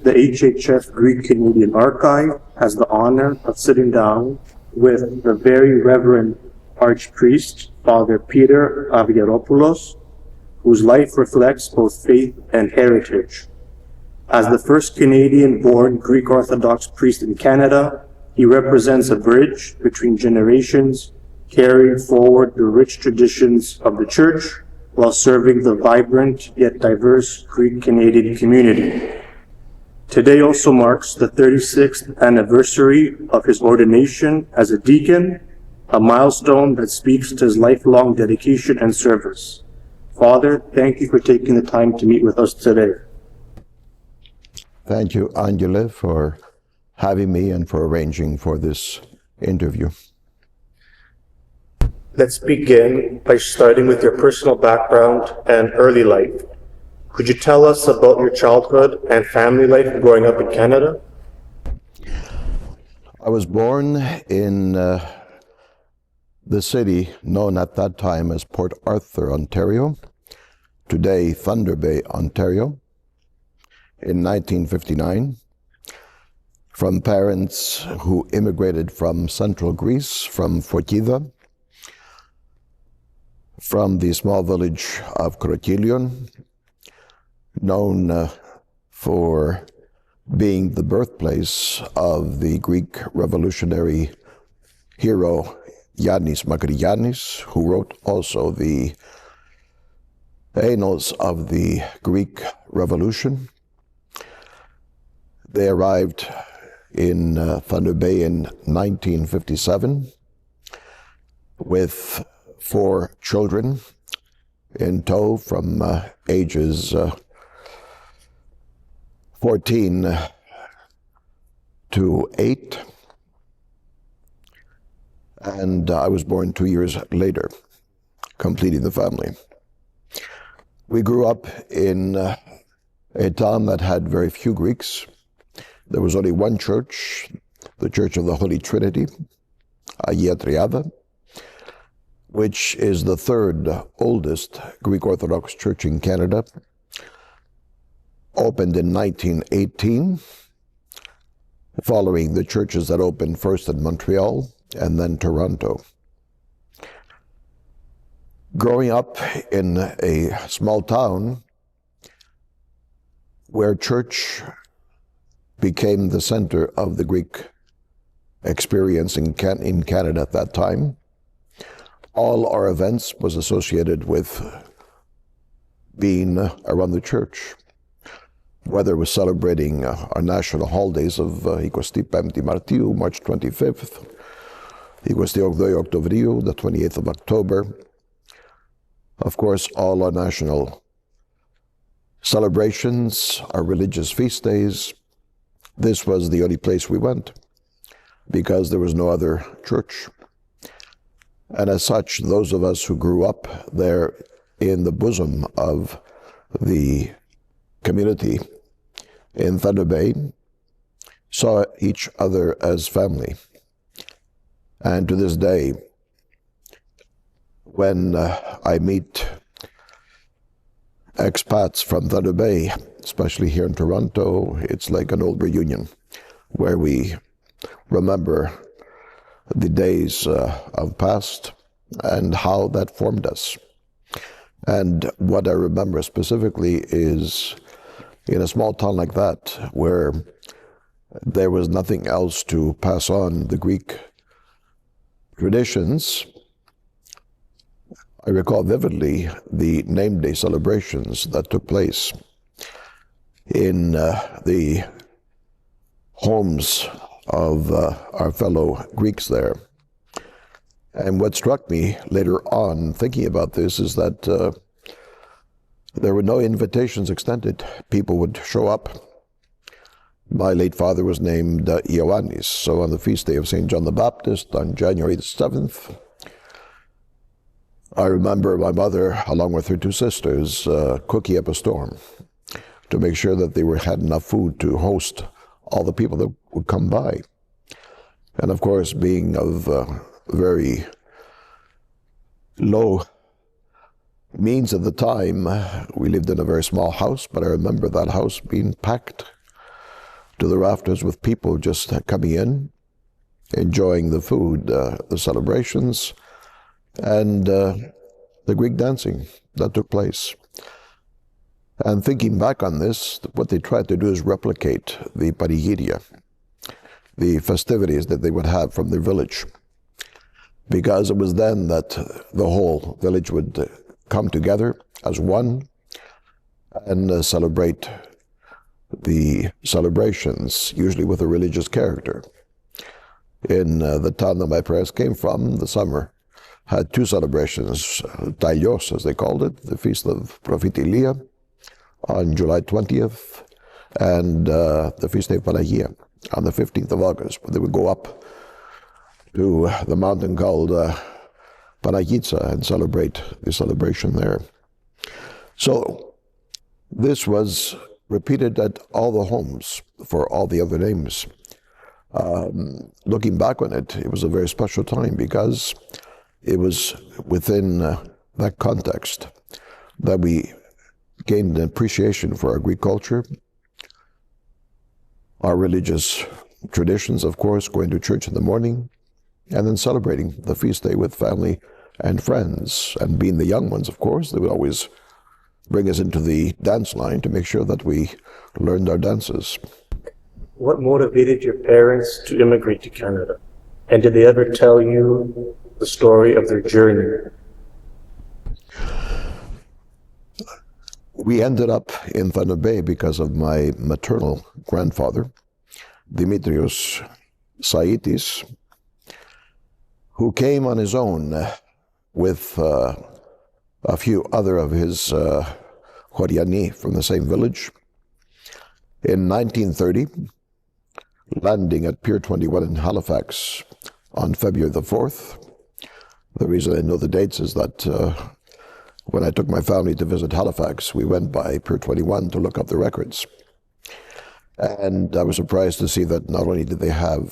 the HHF Greek Canadian Archive has the honor of sitting down with the very Reverend Archpriest, Fr.Peter Avgeropoulos, whose life reflects both faith and heritage. As the first Canadian-born Greek Orthodox priest in Canada, he represents a bridge between generations, carrying forward the rich traditions of the Church while serving the vibrant yet diverse Greek Canadian community. Today also marks the 36th anniversary of his ordination as a deacon, a milestone that speaks to his lifelong dedication and service. Father, thank you for taking the time to meet with us today. Thank you, Angela, for having me and for arranging for this interview. Let's begin by starting with your personal background and early life. Could you tell us about your childhood and family life growing up in Canada? I was born in the city known at that time as Port Arthur, Ontario, today Thunder Bay, Ontario, in 1959, from parents who immigrated from central Greece, from Fr.Peter, from the small village of Krotilion, known for being the birthplace of the Greek revolutionary hero Yannis Makariannis, who wrote also the annals of the Greek Revolution. They arrived in Thunder Bay in 1957 with 4 children in tow from ages 14 to 8. And I was born 2 years later, completing the family. We grew up in a town that had very few Greeks. There was only one church, the Church of the Holy Trinity, Agia Triada, which is the 3rd oldest Greek Orthodox church in Canada, opened in 1918, following the churches that opened first in Montreal and then Toronto. Growing up in a small town where church became the center of the Greek experience in Canada at that time, all our events was associated with being around the church, whether it was celebrating our national holidays of 25 Martiu, March 25th, 28 Octobriu, the 28th of October. Of course, all our national celebrations, our religious feast days, this was the only place we went because there was no other church. And as such, those of us who grew up there in the bosom of the community in Thunder Bay saw each other as family. And to this day, when I meet expats from Thunder Bay, especially here in Toronto, it's like an old reunion where we remember the days of past and how that formed us. And what I remember specifically is in a small town like that, where there was nothing else to pass on the Greek traditions, I recall vividly the name day celebrations that took place in the homes of our fellow Greeks there. And what struck me later on, thinking about this, is that there were no invitations extended. People would show up. My late father was named Ioannis, so on the feast day of St. John the Baptist on January the 7th, I remember my mother, along with her 2 sisters, cooking up a storm to make sure that they had enough food to host all the people that would come by. And of course, being of very low means at the time, we lived in a very small house, but I remember that house being packed to the rafters with people just coming in, enjoying the food, the celebrations, and the Greek dancing that took place. And thinking back on this, what they tried to do is replicate the panigyria, the festivities that they would have from their village, because it was then that the whole village would come together as one and celebrate the celebrations, usually with a religious character. In the town that my parents came from, the summer had two celebrations, Taios, as they called it, the feast of Fr.Peter on July 20th, and the feast of Panagia on the 15th of August. They would go up to the mountain called Panagitsa and celebrate the celebration there. So this was repeated at all the homes for all the other names. Looking back on it, it was a very special time because it was within that context that we gained an appreciation for our Greek culture, our religious traditions, of course, going to church in the morning, and then celebrating the feast day with family and friends. And being the young ones, of course, they would always bring us into the dance line to make sure that we learned our dances. What motivated your parents to immigrate to Canada? And did they ever tell you the story of their journey? We ended up in Thunder Bay because of my maternal grandfather, Dimitrios Saitis, who came on his own with a few other of his Horiani from the same village in 1930, landing at Pier 21 in Halifax on February the 4th. The reason I know the dates is that when I took my family to visit Halifax, we went by Pier 21 to look up the records. And I was surprised to see that not only did they have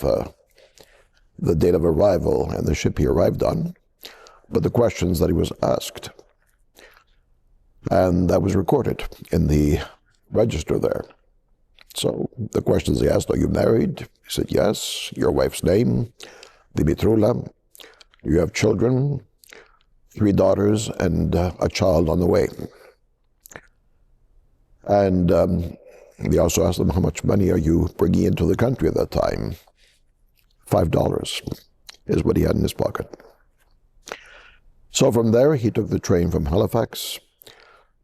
the date of arrival and the ship he arrived on, but the questions that he was asked. And that was recorded in the register there. So the questions he asked, are you married? He said, yes. Your wife's name? Dimitrula. You have children? 3 daughters and a child on the way. And they also asked him, how much money are you bringing into the country at that time? $5 is what he had in his pocket. So from there, he took the train from Halifax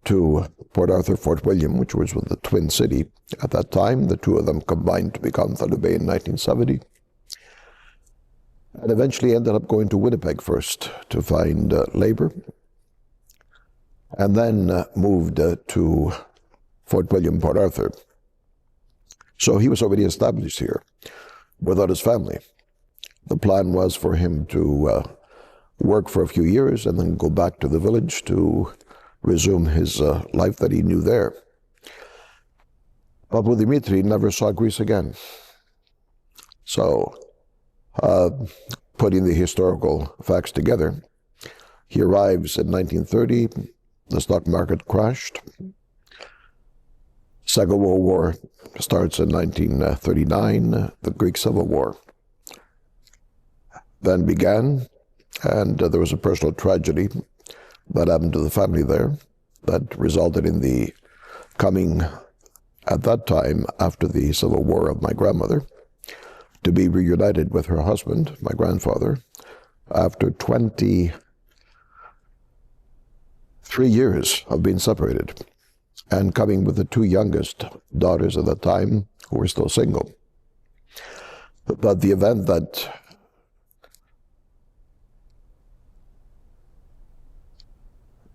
to Port Arthur, Fort William, which was the twin city at that time. The two of them combined to become Thunder Bay in 1970. And eventually ended up going to Winnipeg first to find labor, and then moved to Fort William, Port Arthur. So he was already established here without his family. The plan was for him to work for a few years and then go back to the village to resume his life that he knew there. But Dimitri never saw Greece again. So, putting the historical facts together, he arrives in 1930, the stock market crashed. Second World War starts in 1939, the Greek Civil War then began, and there was a personal tragedy that happened to the family there that resulted in the coming, at that time, after the Civil War, of my grandmother, to be reunited with her husband, my grandfather, after 23 years of being separated, and coming with the 2 youngest daughters at that time who were still single. But the event that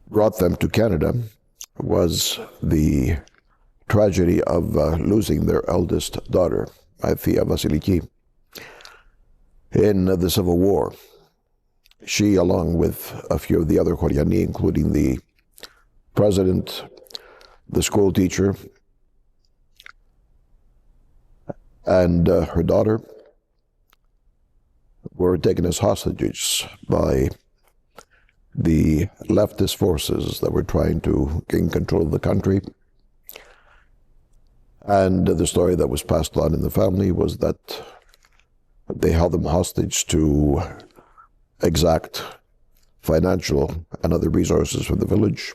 brought them to Canada was the tragedy of losing their eldest daughter, Thea Vasiliki, in the Civil War. She, along with a few of the other Horiani, including the president, the school teacher, and her daughter, were taken as hostages by the leftist forces that were trying to gain control of the country. And the story that was passed on in the family was that they held them hostage to exact financial and other resources from the village.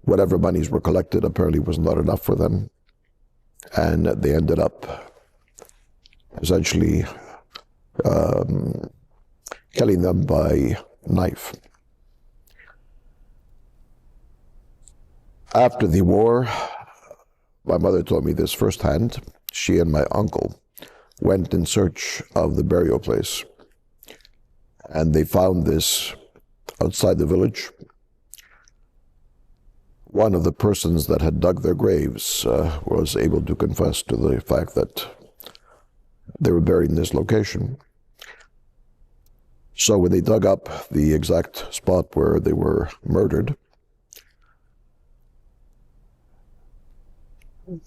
Whatever monies were collected apparently was not enough for them, and they ended up essentially killing them by knife. After the war, my mother told me this firsthand. She and my uncle went in search of the burial place, and they found this outside the village. One of the persons that had dug their graves was able to confess to the fact that they were buried in this location. So when they dug up the exact spot where they were murdered,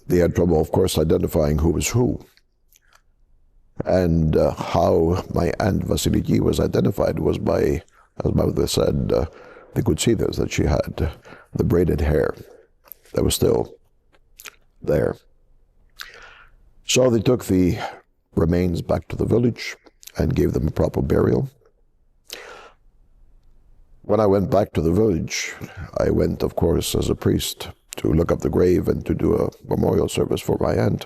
they had trouble, of course, identifying who was who. And how my Aunt Vasiliki was identified was by, as my mother said, they could see this, that she had the braided hair that was still there. So they took the remains back to the village and gave them a proper burial. When I went back to the village, I went, of course, as a priest to look up the grave and to do a memorial service for my aunt.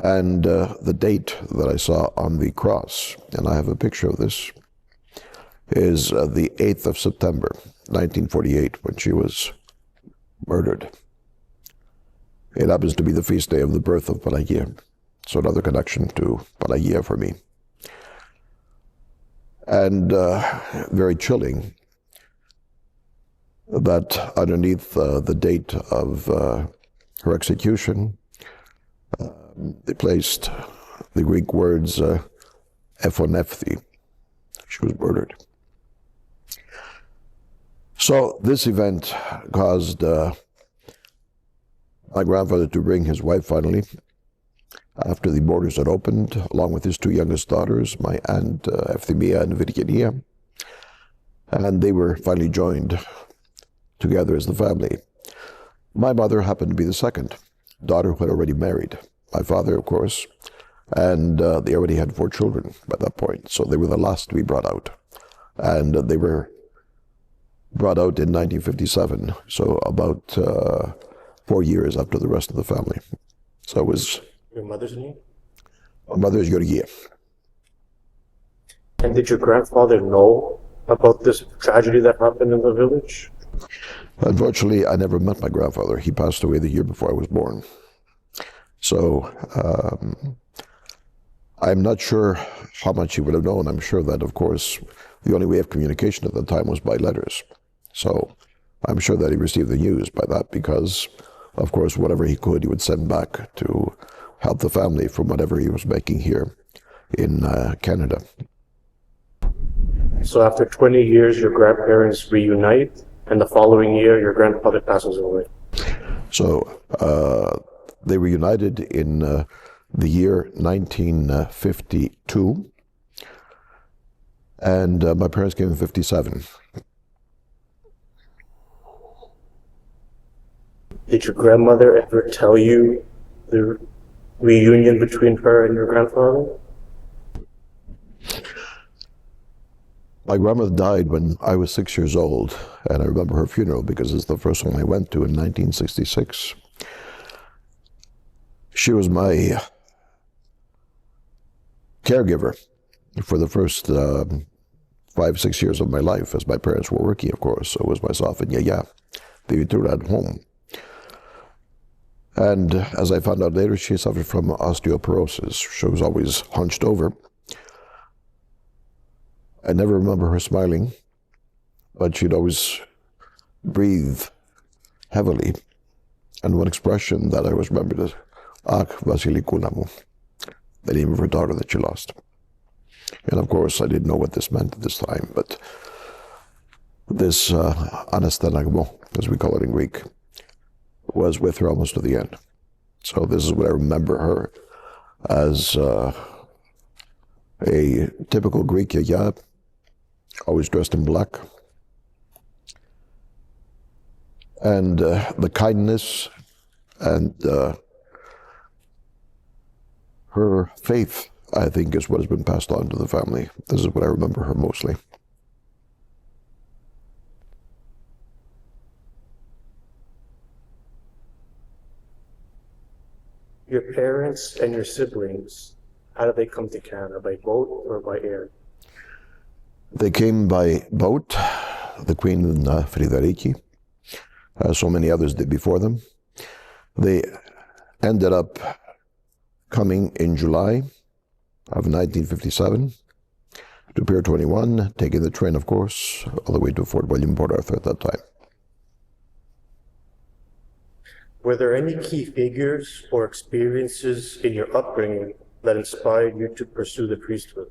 And the date that I saw on the cross, and I have a picture of this, is the 8th of September, 1948, when she was murdered. It happens to be the feast day of the birth of Pelagia, so another connection to Pelagia for me. And very chilling that underneath the date of her execution, they placed the Greek words ephonefthi. She was murdered. So this event caused my grandfather to bring his wife finally, after the borders had opened, along with his two youngest daughters, my aunt Euphemia and Virginia, and they were finally joined together as the family. My mother happened to be the second daughter who had already married my father, of course, and they already had 4 children by that point, so they were the last to be brought out. And they were brought out in 1957, so about 4 years after the rest of the family. So it was... Your mother's name? My mother is Georgia. And did your grandfather know about this tragedy that happened in the village? Unfortunately, I never met my grandfather. He passed away the year before I was born. So I'm not sure how much he would have known. I'm sure that, of course, the only way of communication at the time was by letters. So I'm sure that he received the news by that because, of course, whatever he could, he would send back to help the family from whatever he was making here in Canada. So after 20 years, your grandparents reunite, and the following year, your grandfather passes away. So they reunited in the year 1952, and my parents came in 57. Did your grandmother ever tell you the reunion between her and your grandfather? My grandmother died when I was 6 years old, and I remember her funeral because it's the first one I went to in 1966. She was my caregiver for the first 5-6 years of my life, as my parents were working, of course. So it was myself and Yaya. They were at home. And as I found out later, she suffered from osteoporosis. She was always hunched over. I never remember her smiling, but she'd always breathe heavily. And one expression that I always remembered is, Ak Vasilikunamu, the name of her daughter that she lost. And of course, I didn't know what this meant at this time, but this anastenagmo, as we call it in Greek, was with her almost to the end. So this is what I remember her as a typical Greek yaya, always dressed in black. And the kindness And her faith, I think, is what has been passed on to the family. This is what I remember her mostly. Your parents and your siblings, how did they come to Canada? By boat or by air? They came by boat, the Queen and Fr.Peter, as so many others did before them. They ended up coming in July of 1957 to Pier 21, taking the train, of course, all the way to Fort William, Port Arthur at that time. Were there any key figures or experiences in your upbringing that inspired you to pursue the priesthood?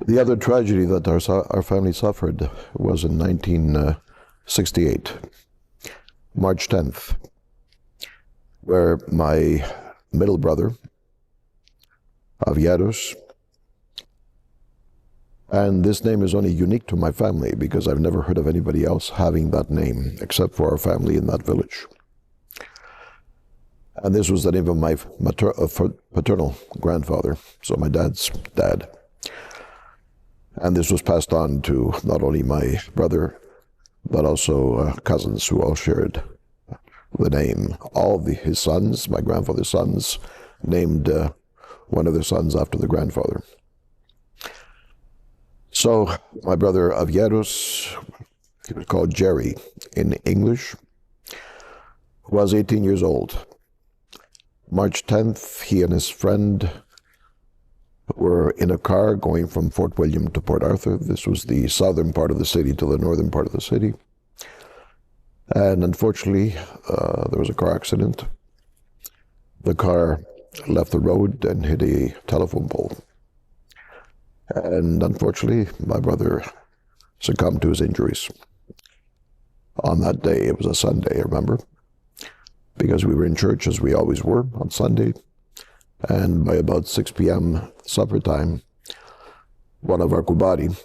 The other tragedy that our family suffered was in 1968, March 10th, where my middle brother, Avgeropoulos, and this name is only unique to my family because I've never heard of anybody else having that name except for our family in that village. And this was the name of my paternal grandfather, so my dad's dad. And this was passed on to not only my brother, but also cousins who all shared the name. All his sons, my grandfather's sons, named one of their sons after the grandfather. So my brother Avgeropoulos, he was called Jerry in English, was 18 years old. March 10th, he and his friend were in a car going from Fort William to Port Arthur. This was the southern part of the city to the northern part of the city. And unfortunately, there was a car accident. The car left the road and hit a telephone pole. And unfortunately, my brother succumbed to his injuries. On that day, it was a Sunday, I remember, because we were in church, as we always were, on Sunday. And by about 6 p.m. supper time, one of our kubari,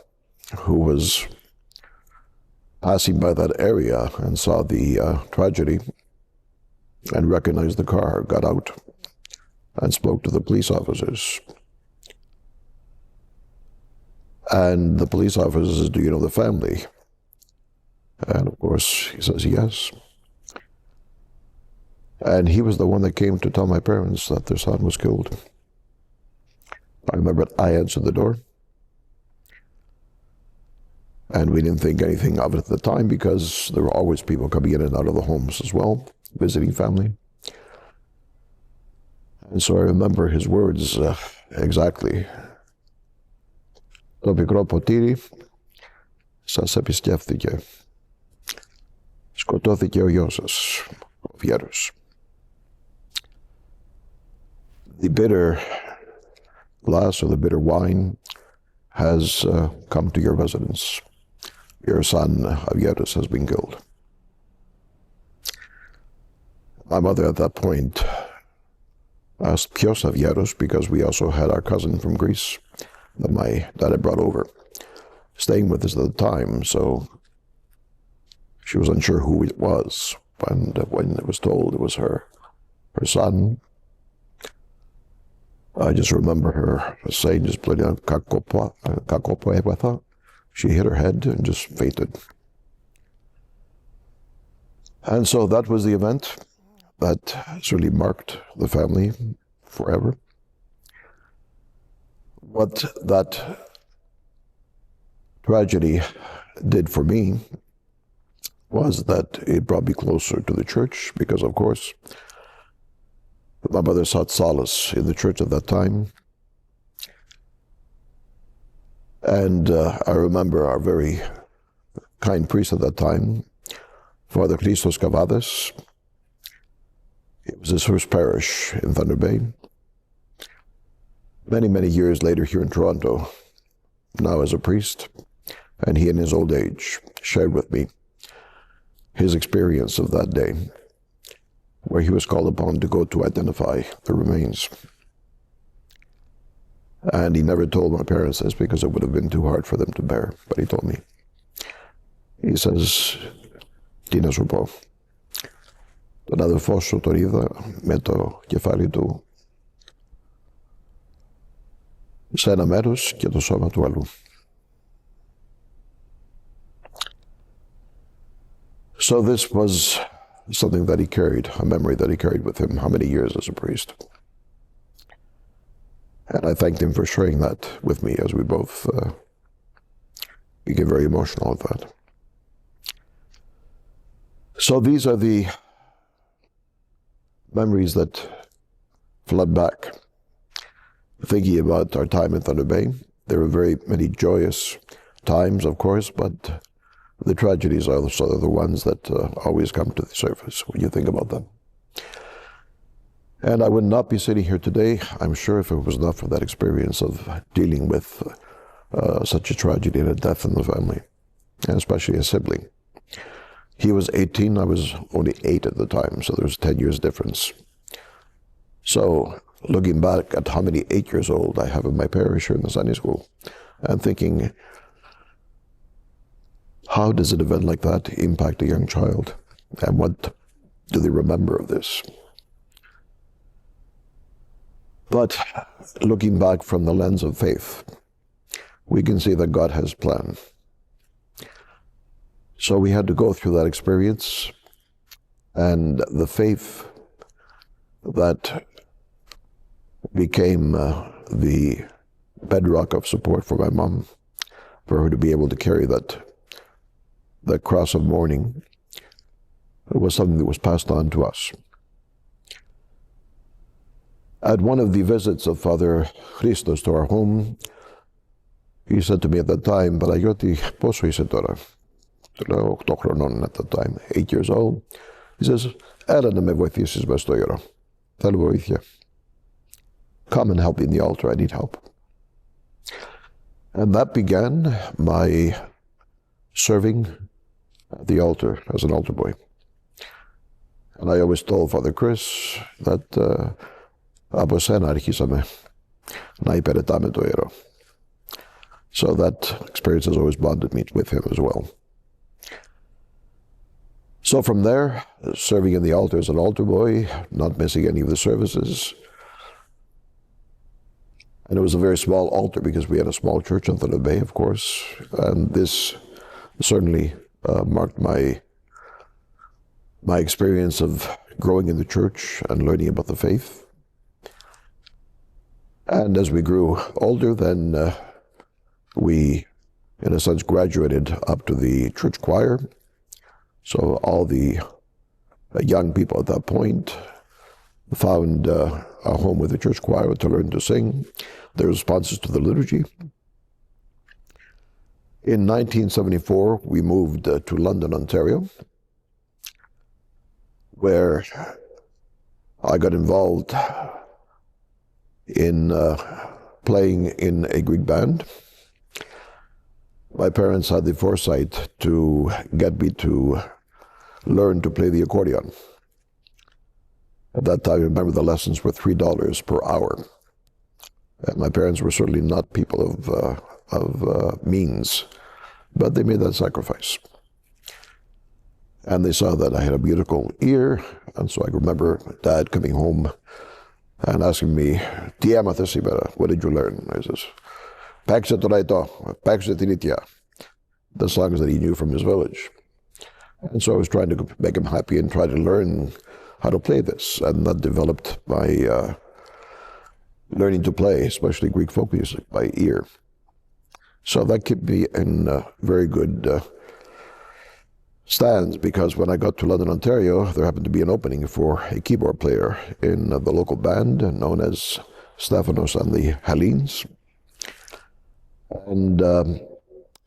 who was passing by that area and saw the tragedy and recognized the car, got out and spoke to the police officers. And the police officer says, "Do you know the family?" And of course, he says, "Yes." And he was the one that came to tell my parents that their son was killed. I remember I answered the door. And we didn't think anything of it at the time because there were always people coming in and out of the homes as well, visiting family. And so I remember his words exactly. Το μικρό ποτήρι σας εμπιστεύτηκε. Σκοτώθηκε ο γιος σας, ο Βιέρος. The bitter glass or the bitter wine has come to your residence. Your son, Avgeropoulos, has been killed. My mother at that point asked Pios Avgeropoulos, because we also had our cousin from Greece that my dad had brought over, staying with us at the time, so she was unsure who it was. And when it was told it was her son, I just remember her saying, just putting on kakopo, she hit her head and just fainted. And so that was the event that certainly marked the family forever. What that tragedy did for me was that it brought me closer to the church because, of course, my mother sought solace in the church at that time. And I remember our very kind priest at that time, Father Christos Cavades. It was his first parish in Thunder Bay. Many, many years later here in Toronto, now as a priest, and he in his old age shared with me his experience of that day, where he was called upon to go to identify the remains. And he never told my parents this because it would have been too hard for them to bear, but he told me. He says, Τι να σου πω. Τον αδελφό σου τον είδα με το κεφάλι του σε ένα μέρος και το σώμα του αλλού. So this was something that he carried, a memory that he carried with him how many years as a priest. And I thanked him for sharing that with me as we both became very emotional at that. So these are the memories that flood back. Thinking about our time in Thunder Bay, there were very many joyous times, of course, but the tragedies are also the ones that always come to the surface when you think about them. And I would not be sitting here today, I'm sure, if it was not for that experience of dealing with such a tragedy and a death in the family, and especially a sibling. He was 18, I was only 8 at the time, so there was 10 years difference. So, looking back at how many 8 years old I have in my parish here in the Sunday school, and thinking, how does an event like that impact a young child? And what do they remember of this? But looking back from the lens of faith, we can see that God has a plan. So we had to go through that experience, and the faith that became the bedrock of support for my mom, for her to be able to carry that cross of mourning, was something that was passed on to us. At one of the visits of Father Christos to our home, he said to me at that time, "Παναγιώτη, πόσο είσαι τώρα?" Του λέω 8 χρονών at that time, 8 years old. He says, "Έλα να με βοηθήσεις μες στο ιερό. Θέλω βοήθεια. Come and help me in the altar, I need help." And that began my serving at the altar as an altar boy. And I always told Father Chris that από σένα αρχίσαμε να υπηρετάμε το ιερό. So that experience has always bonded me with him as well. So from there, serving in the altar as an altar boy, not missing any of the services. And it was a very small altar because we had a small church on Thunder Bay, of course. And this certainly marked my experience of growing in the church and learning about the faith. And as we grew older, then we, in a sense, graduated up to the church choir. So all the young people at that point found a home with the church choir to learn to sing their responses to the liturgy. In 1974, we moved to London, Ontario, where I got involved in playing in a Greek band. My parents had the foresight to get me to learn to play the accordion. At that time, I remember the lessons were $3 per hour. And my parents were certainly not people of means, but they made that sacrifice. And they saw that I had a beautiful ear, and so I remember Dad coming home and asking me, "Τι έμαθες σήμερα? What did you learn?" I says, "Παίξε το ραϊτό, παίξε την ήτια." The songs that he knew from his village. And so I was trying to make him happy and try to learn how to play this. And that developed my learning to play, especially Greek folk music, by ear. So that kept me in very good stands, because when I got to London, Ontario, there happened to be an opening for a keyboard player in the local band known as Stephanos and the Hellenes. And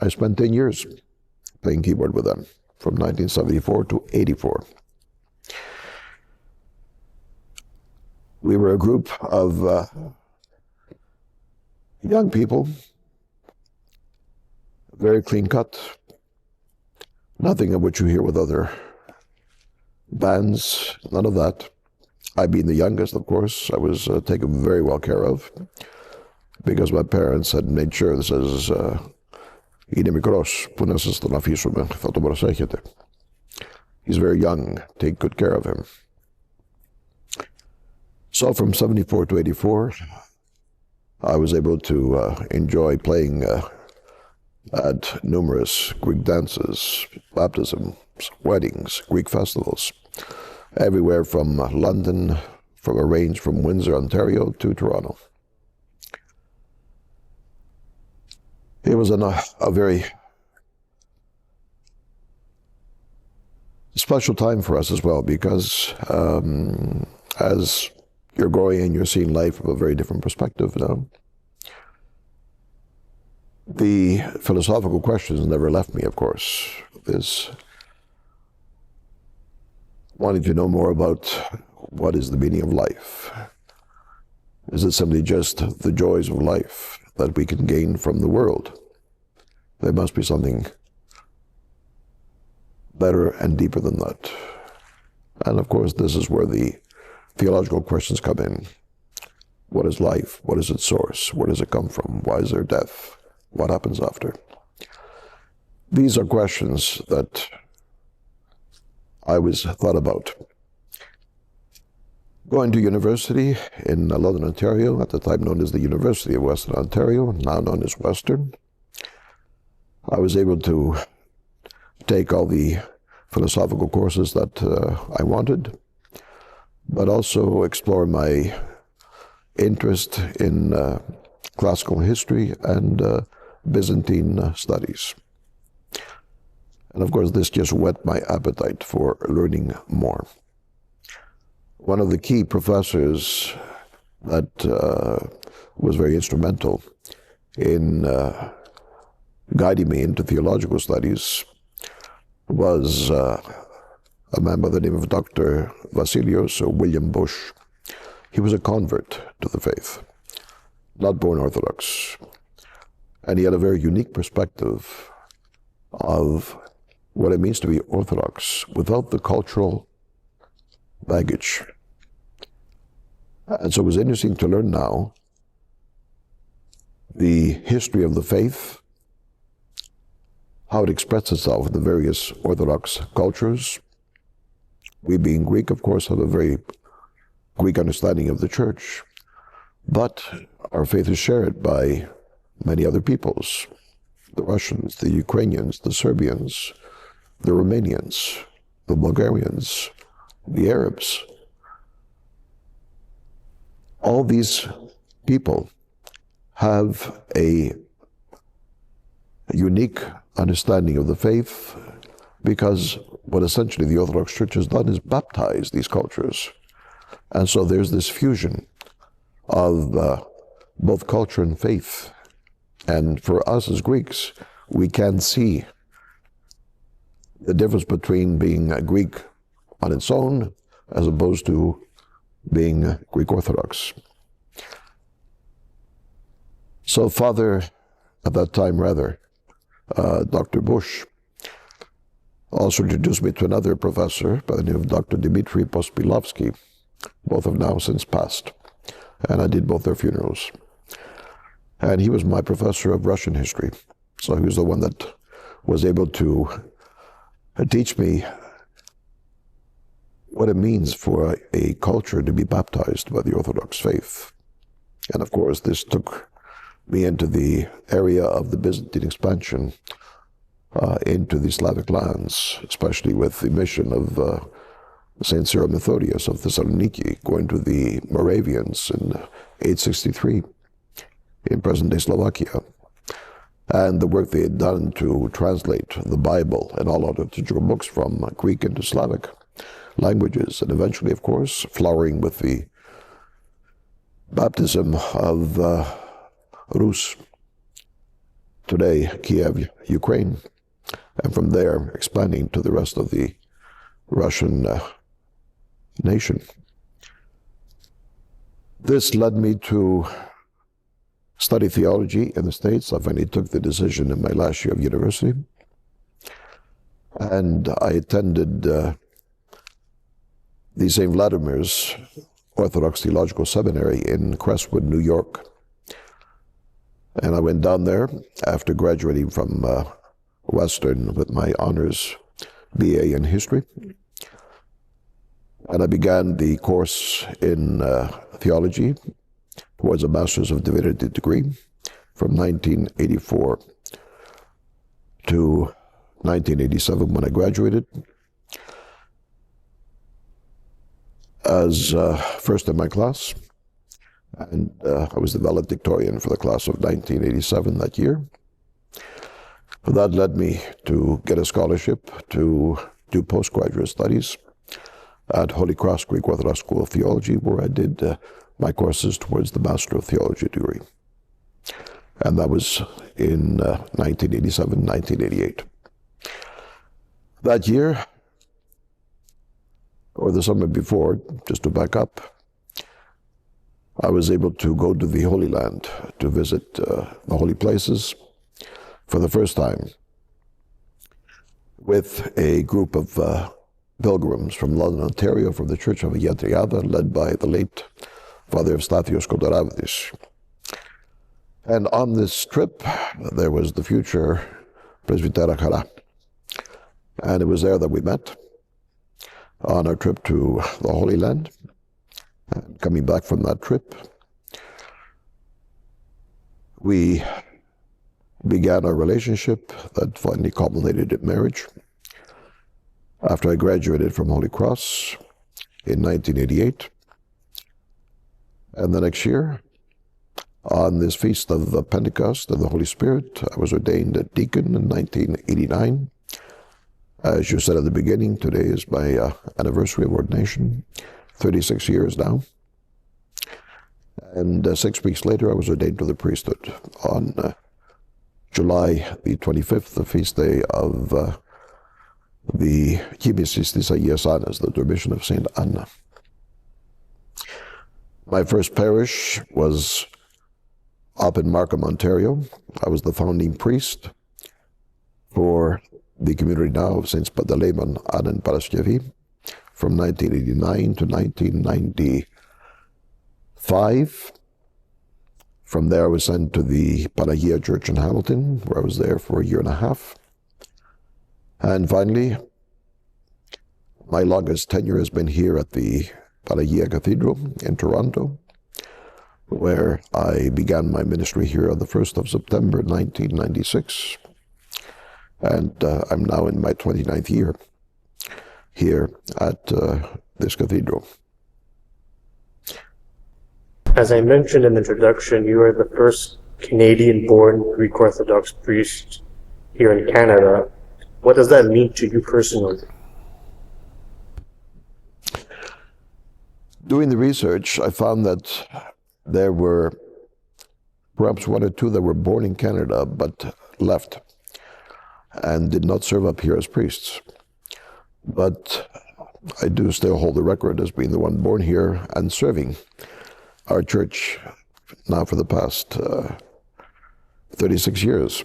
I spent 10 years playing keyboard with them, from 1974 to 84. We were a group of young people, very clean cut, nothing of what you hear with other bands, none of that. I being the youngest, of course, I was taken very well care of, because my parents had made sure this is είναι μικρός, που να σας τον αφήσουμε, θα τον προσέχετε. He's very young. Take good care of him. So from 74 to 84, I was able to enjoy playing at numerous Greek dances, baptisms, weddings, Greek festivals, everywhere from London, from a range from Windsor, Ontario to Toronto. It was a very special time for us as well, because as you're growing and you're seeing life from a very different perspective now, the philosophical questions never left me, of course. This wanting to know more about what is the meaning of life. Is it simply just the joys of life that we can gain from the world? There must be something better and deeper than that. And of course, this is where the theological questions come in. What is life? What is its source? Where does it come from? Why is there death? What happens after? These are questions that I always thought about. Going to university in London, Ontario, at the time known as the University of Western Ontario, now known as Western, I was able to take all the philosophical courses that I wanted, but also explore my interest in classical history and Byzantine studies. And of course, this just whet my appetite for learning more. One of the key professors that was very instrumental in guiding me into theological studies was a man by the name of Dr. Vasilios, or William Bush. He was a convert to the faith, not born Orthodox. And he had a very unique perspective of what it means to be Orthodox without the cultural baggage. And so it was interesting to learn now the history of the faith, how it expressed itself in the various Orthodox cultures. We being Greek, of course, have a very Greek understanding of the church, but our faith is shared by many other peoples, the Russians, the Ukrainians, the Serbians, the Romanians, the Bulgarians, the Arabs. All these people have a unique understanding of the faith, because what essentially the Orthodox Church has done is baptize these cultures. And so there's this fusion of both culture and faith. And for us as Greeks, we can see the difference between being a Greek on its own as opposed to being Greek Orthodox. So Father, at that time rather, Dr. Bush, also introduced me to another professor by the name of Dr. Dmitry Pospilovsky. Both have now since passed, and I did both their funerals. And he was my professor of Russian history, so he was the one that was able to teach me what it means for a culture to be baptized by the Orthodox faith. And of course, this took me into the area of the Byzantine expansion into the Slavic lands, especially with the mission of Saint Cyril Methodius of Thessaloniki, going to the Moravians in 863 in present-day Slovakia, and the work they had done to translate the Bible and all other liturgical books from Greek into Slavic languages, and eventually, of course, flowering with the baptism of Rus, today Kiev, Ukraine, and from there expanding to the rest of the Russian nation. This led me to study theology in the States. I finally took the decision in my last year of university, and I attended the St. Vladimir's Orthodox Theological Seminary in Crestwood, New York. And I went down there after graduating from Western with my honors BA in history. And I began the course in theology towards a Master's of Divinity degree from 1984 to 1987 when I graduated as first in my class. And I was the valedictorian for the class of 1987 that year. That led me to get a scholarship to do postgraduate studies at Holy Cross Greek Orthodox School of Theology, where I did my courses towards the Master of Theology degree. And that was in 1987, 1988. That year, or the summer before, just to back up, I was able to go to the Holy Land to visit the holy places for the first time with a group of pilgrims from London, Ontario, from the Church of Avgeropoulos, led by the late Father Evstathios Kodoravdis. And on this trip, there was the future Fr.Peter. And it was there that we met on our trip to the Holy Land. And coming back from that trip, we began our relationship that finally culminated in marriage. After I graduated from Holy Cross in 1988. And the next year, on this feast of the Pentecost of the Holy Spirit, I was ordained a deacon in 1989. As you said at the beginning, today is my anniversary of ordination, 36 years now. And 6 weeks later, I was ordained to the priesthood on July the 25th, the feast day of the Kibisis της Αγίας Άννας, the Dormition of Saint Anna. My first parish was up in Markham, Ontario. I was the founding priest for the community now of Saints Pantaleimon, Anna and Paraskevi from 1989 to 1995. From there, I was sent to the Panagia Church in Hamilton, where I was there for a year and a half. And finally, my longest tenure has been here at the Panagia Cathedral in Toronto, where I began my ministry here on the 1st of September 1996. And I'm now in my 29th year here at this cathedral. As I mentioned in the introduction, you are the first Canadian-born Greek Orthodox priest here in Canada. What does that mean to you personally? Doing the research, I found that there were perhaps one or two that were born in Canada but left and did not serve up here as priests. But I do still hold the record as being the one born here and serving our church now for the past 36 years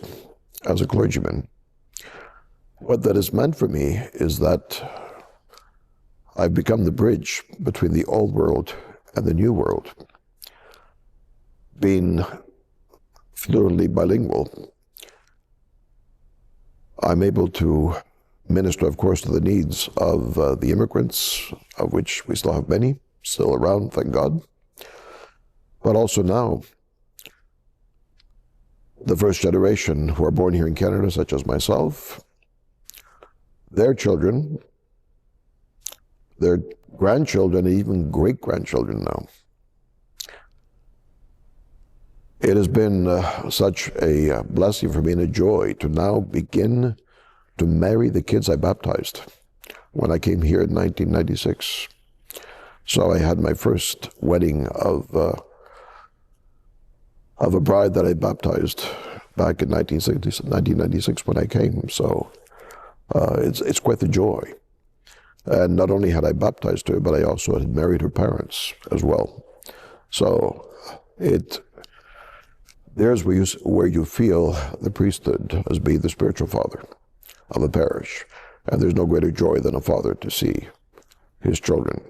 as a clergyman. What that has meant for me is that I've become the bridge between the old world and the new world. Being fluently bilingual, I'm able to minister, of course, to the needs of the immigrants, of which we still have many still around, thank God. But also now, the first generation who are born here in Canada, such as myself, their children, their grandchildren, and even great-grandchildren now. It has been such a blessing for me and a joy to now begin to marry the kids I baptized when I came here in 1996. So I had my first wedding of a bride that I baptized back in 1996 when I came. So it's quite the joy. And not only had I baptized her, but I also had married her parents as well. So there's where you feel the priesthood as being the spiritual father of a parish. And there's no greater joy than a father to see his children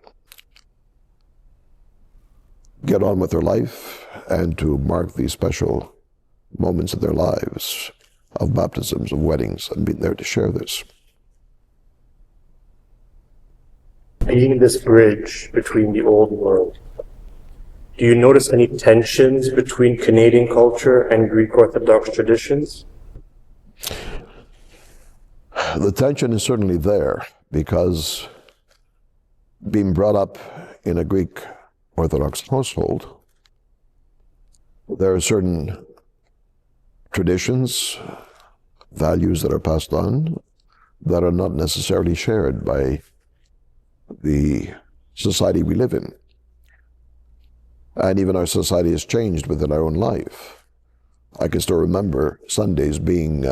get on with their life and to mark these special moments in their lives of baptisms, of weddings, and being there to share this. being this bridge between the old world, do you notice any tensions between Canadian culture and Greek Orthodox traditions? The tension is certainly there because being brought up in a Greek Orthodox household, there are certain traditions, values that are passed on that are not necessarily shared by the society we live in. And even our society has changed within our own life. I can still remember Sundays being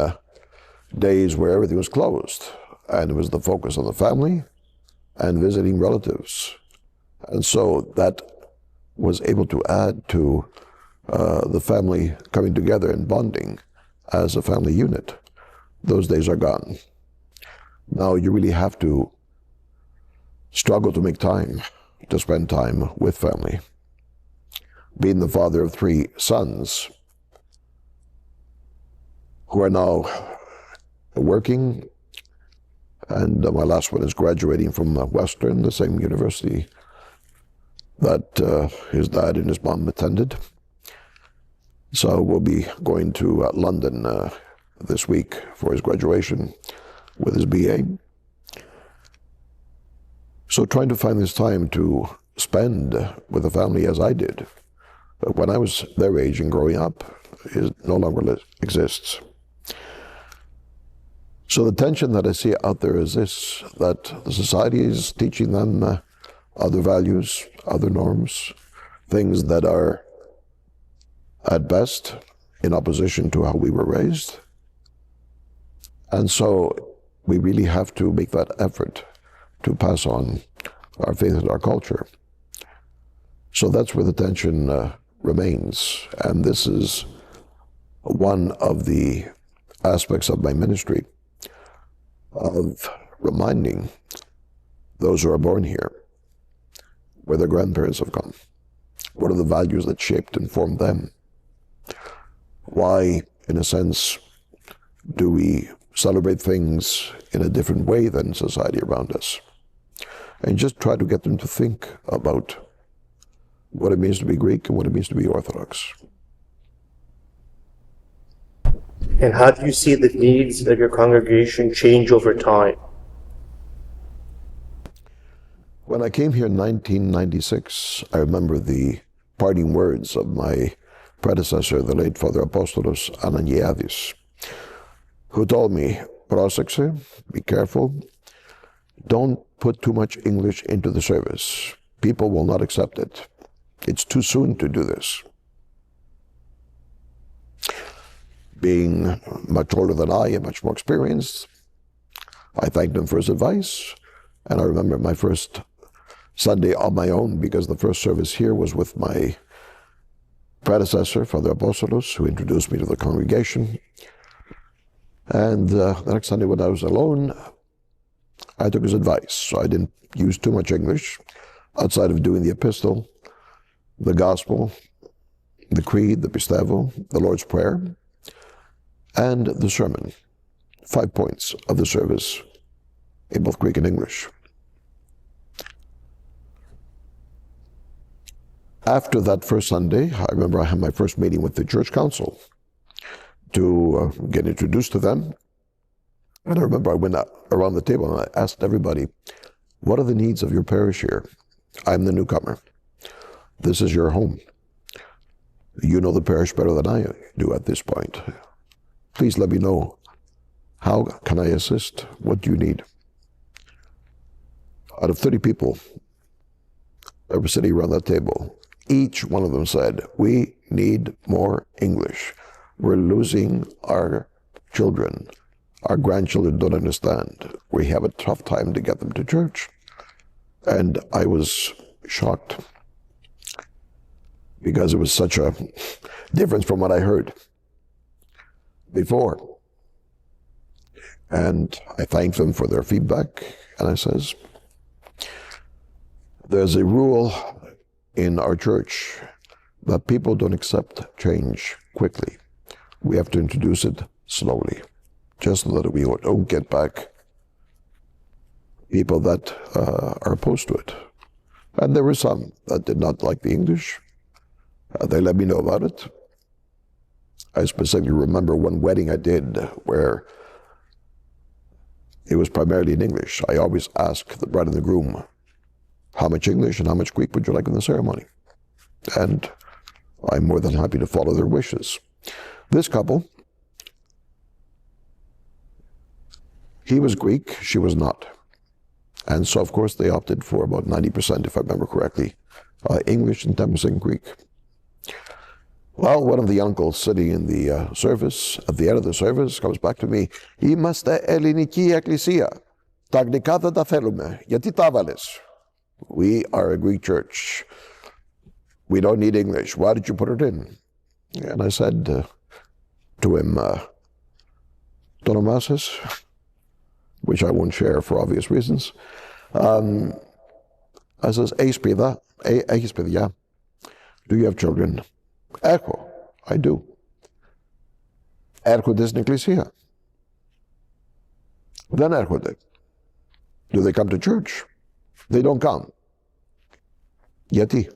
days where everything was closed, and it was the focus on the family and visiting relatives. And so that was able to add to the family coming together and bonding as a family unit. Those days are gone. Now you really have to struggle to make time to spend time with family. Being the father of 3 sons who are now working, and my last one is graduating from Western, the same university that his dad and his mom attended. So we'll be going to London this week for his graduation with his BA. So trying to find this time to spend with the family as I did when I was their age and growing up is no longer exists. So the tension that I see out there is this, that the society is teaching them other values, other norms, things that are at best in opposition to how we were raised. And so we really have to make that effort to pass on our faith and our culture. So that's where the tension remains. And this is one of the aspects of my ministry, of reminding those who are born here where their grandparents have come. What are the values that shaped and formed them? Why, in a sense, do we celebrate things in a different way than society around us? And just try to get them to think about what it means to be Greek and what it means to be Orthodox. And how do you see the needs of your congregation change over time? When I came here in 1996, I remember the parting words of my predecessor, the late Fr.Apostolus Ananiadis, who told me, "Πρόσεξε, be careful, don't put too much English into the service. People will not accept it. It's too soon to do this." Being much older than I and much more experienced, I thanked him for his advice. And I remember my first Sunday on my own, because the first service here was with my predecessor, Fr.Apostolus, who introduced me to the congregation. And the next Sunday when I was alone, I took his advice. So I didn't use too much English outside of doing the epistle, the gospel, the creed, the pistevo, the Lord's Prayer, and the sermon. 5 points of the service in both Greek and English. After that first Sunday, I remember I had my first meeting with the church council to get introduced to them. And I remember I went around the table and I asked everybody, what are the needs of your parish here? I'm the newcomer. This is your home. You know the parish better than I do at this point. Please let me know, how can I assist? What do you need? Out of 30 people that were sitting around that table, each one of them said, we need more English. We're losing our children. Our grandchildren don't understand. We have a tough time to get them to church. And I was shocked because it was such a difference from what I heard before. And I thanked them for their feedback. And I says, there's a rule in our church that people don't accept change quickly. We have to introduce it slowly, just so that we don't get back people that are opposed to it. And there were some that did not like the English. They let me know about it. I specifically remember one wedding I did where it was primarily in English. I always ask the bride and the groom, how much English and how much Greek would you like in the ceremony? And I'm more than happy to follow their wishes. This couple, he was Greek, she was not. And so, of course, they opted for about 90%, if I remember correctly, English and 10% Greek. Well, one of the uncles sitting in the service, at the end of the service, comes back to me. Είμαστε ελληνική εκκλησία. Τα αγγλικά δεν τα θέλουμε. Γιατί τα βάλες? We are a Greek church. We don't need English. Why did you put it in? And I said to him, το όνομά σας, which I won't share for obvious reasons. I says, έχεις παιδιά? Do you have children? Έχω. I do. Έρχονται στην εκκλησία? Δεν έρχονται. Do they come to church? They don't come. Γιατί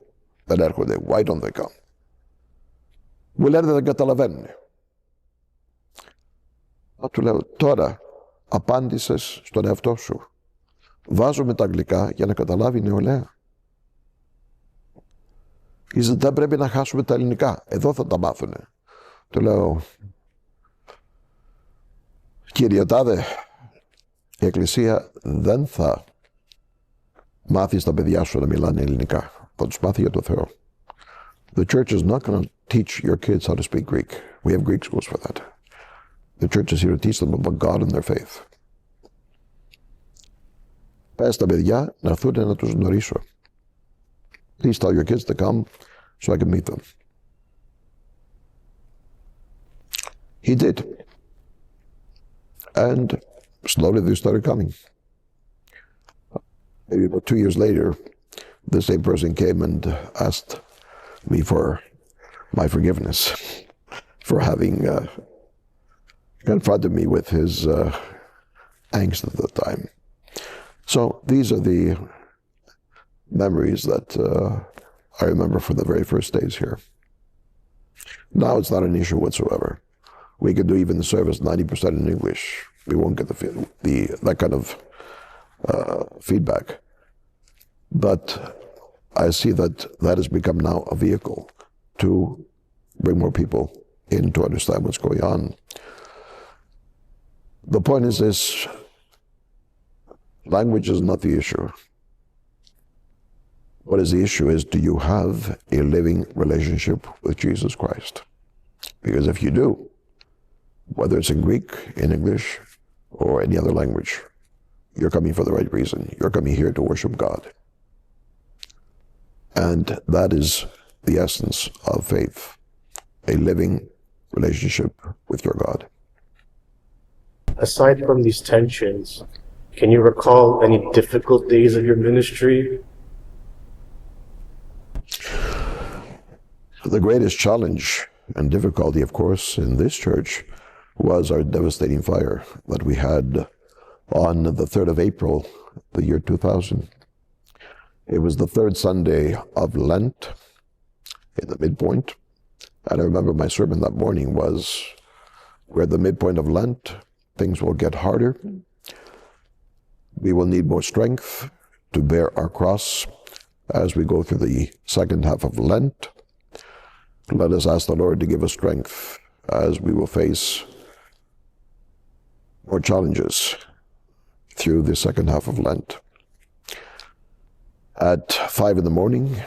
δεν έρχονται? Why don't they come? Μου λένε δεν καταλαβαίνουν. Του λέω, τώρα απάντησες στον εαυτό σου. Βάζουμε τα αγγλικά για να καταλάβει η νεολαία. Δεν πρέπει να χάσουμε τα ελληνικά. Εδώ θα τα μάθουνε. Του λέω, κύριε Τάδε, η εκκλησία δεν θα μάθει στα παιδιά σου να μιλάνε ελληνικά. Θα τους μάθει για το Θεό. The church is not going to teach your kids how to speak Greek. We have Greek schools for that. The church is here to teach them about God and their faith. Πες τα παιδιά να έρθουν να τους γνωρίσω. Please tell your kids to come so I can meet them. He did. And slowly they started coming. Maybe about 2 years later, the same person came and asked me for my forgiveness for having confronted me with his angst at the time. So these are the memories that I remember from the very first days here. Now it's not an issue whatsoever. We could do even the service 90% in English. We won't get that kind of feedback. But I see that that has become now a vehicle to bring more people in to understand what's going on. The point is this, language is not the issue. What is the issue is, do you have a living relationship with Jesus Christ? Because if you do, whether it's in Greek, in English, or any other language, you're coming for the right reason. You're coming here to worship God. And that is the essence of faith, a living relationship with your God. Aside from these tensions, can you recall any difficult days of your ministry? The greatest challenge and difficulty, of course, in this church was our devastating fire that we had on the 3rd of April, the year 2000. It was the third Sunday of Lent in the midpoint. And I remember my sermon that morning was, we're at the midpoint of Lent, things will get harder. We will need more strength to bear our cross as we go through the second half of Lent. Let us ask the Lord to give us strength as we will face more challenges through the second half of Lent. At 5 in the morning,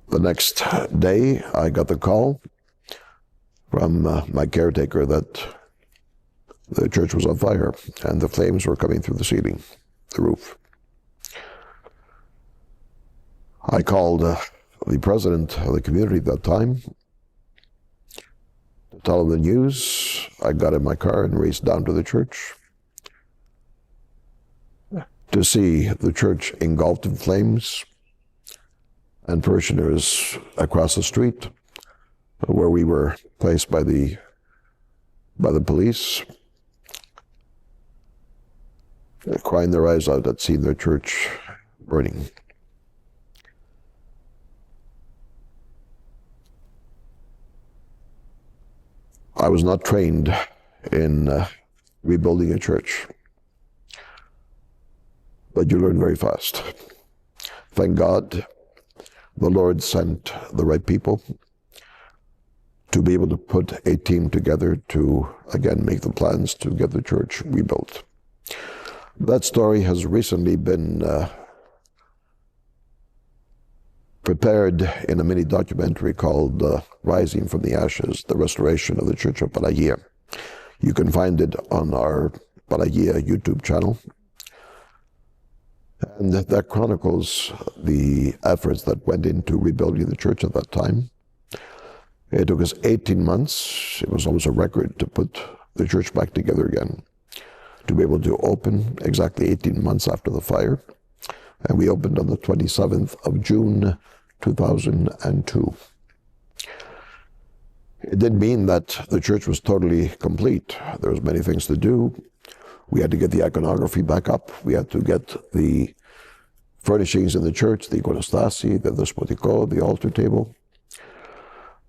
the next day, I got the call from my caretaker that the church was on fire and the flames were coming through the ceiling, the roof. I called the president of the community at that time to tell him the news. I got in my car and raced down to the church to see the church engulfed in flames and parishioners across the street where we were placed by the police crying their eyes out at seeing their church burning. I was not trained in rebuilding a church, but you learn very fast. Thank God the Lord sent the right people to be able to put a team together to, again, make the plans to get the church rebuilt. That story has recently been prepared in a mini documentary called Rising from the Ashes, the Restoration of the Church of Pelagia. You can find it on our Pelagia YouTube channel. And that chronicles the efforts that went into rebuilding the church at that time. It took us 18 months. It was almost a record to put the church back together again, to be able to open exactly 18 months after the fire. And we opened on the 27th of June, 2002. It didn't mean that the church was totally complete. There was many things to do. We had to get the iconography back up. We had to get the furnishings in the church, the iconostasi, the despotico, the altar table.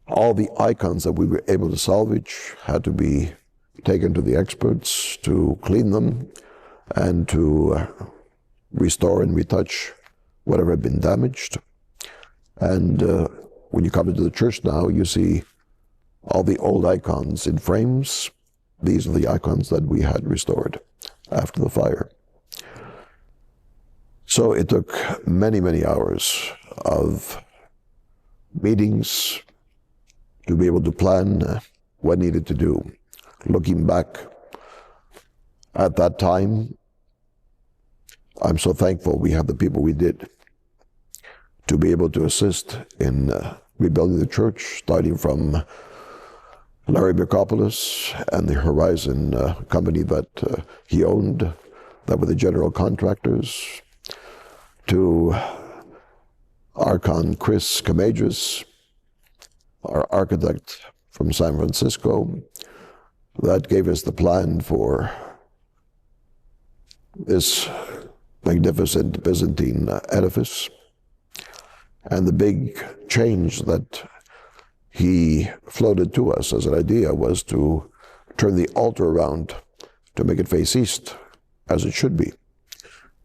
All the icons that we were able to salvage had to be taken to the experts to clean them and to restore and retouch whatever had been damaged. And when you come into the church now, you see all the old icons in frames. These are the icons that we had restored after the fire. So it took many, many hours of meetings to be able to plan what needed to do. Looking back at that time, I'm so thankful we had the people we did to be able to assist in rebuilding the church, starting from Larry Avgeropoulos and the Horizon company that he owned, that were the general contractors, to Archon Chris Camagis, our architect from San Francisco, that gave us the plan for this magnificent Byzantine edifice. And the big change that he floated to us as an idea was to turn the altar around to make it face east, as it should be.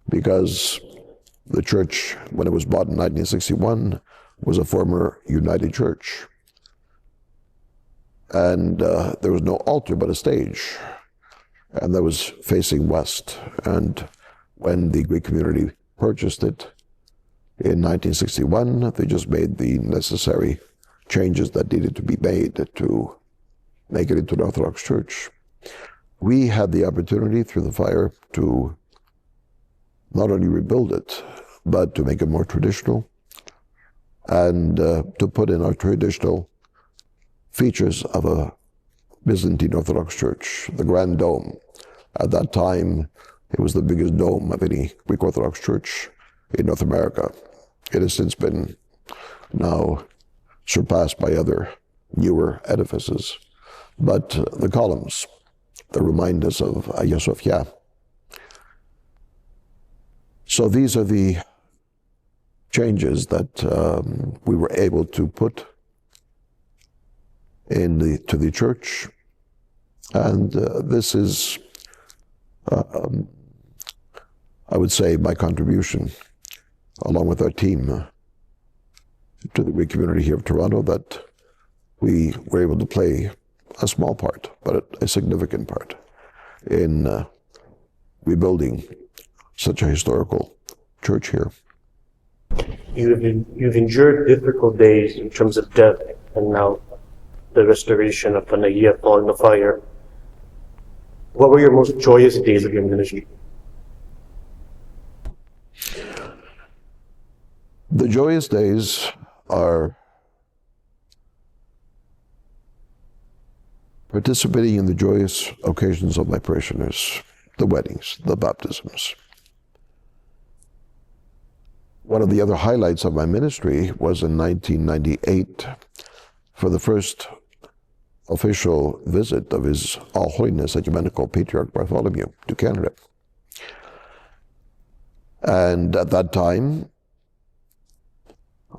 Because the church, when it was bought in 1961, was a former United Church. And there was no altar but a stage, and that was facing west. And when the Greek community purchased it in 1961, they just made the necessary changes that needed to be made to make it into an Orthodox church. We had the opportunity through the fire to not only rebuild it, but to make it more traditional and to put in our traditional features of a Byzantine Orthodox church, the Grand Dome. At that time, it was the biggest dome of any Greek Orthodox church in North America. It has since been now surpassed by other newer edifices. But the columns that remind us of Hagia Sophia. So these are the changes that we were able to put to the church. And this is, I would say, my contribution, along with our team, to the Greek community here of Toronto, that we were able to play a small part, but a significant part, in rebuilding such a historical church here. You've endured difficult days in terms of death, and now the restoration of Panagia following the fire. What were your most joyous days of your ministry? The joyous days are participating in the joyous occasions of my parishioners, the weddings, the baptisms. One of the other highlights of my ministry was in 1998, for the first official visit of His All Holiness Ecumenical Patriarch Bartholomew to Canada. And at that time,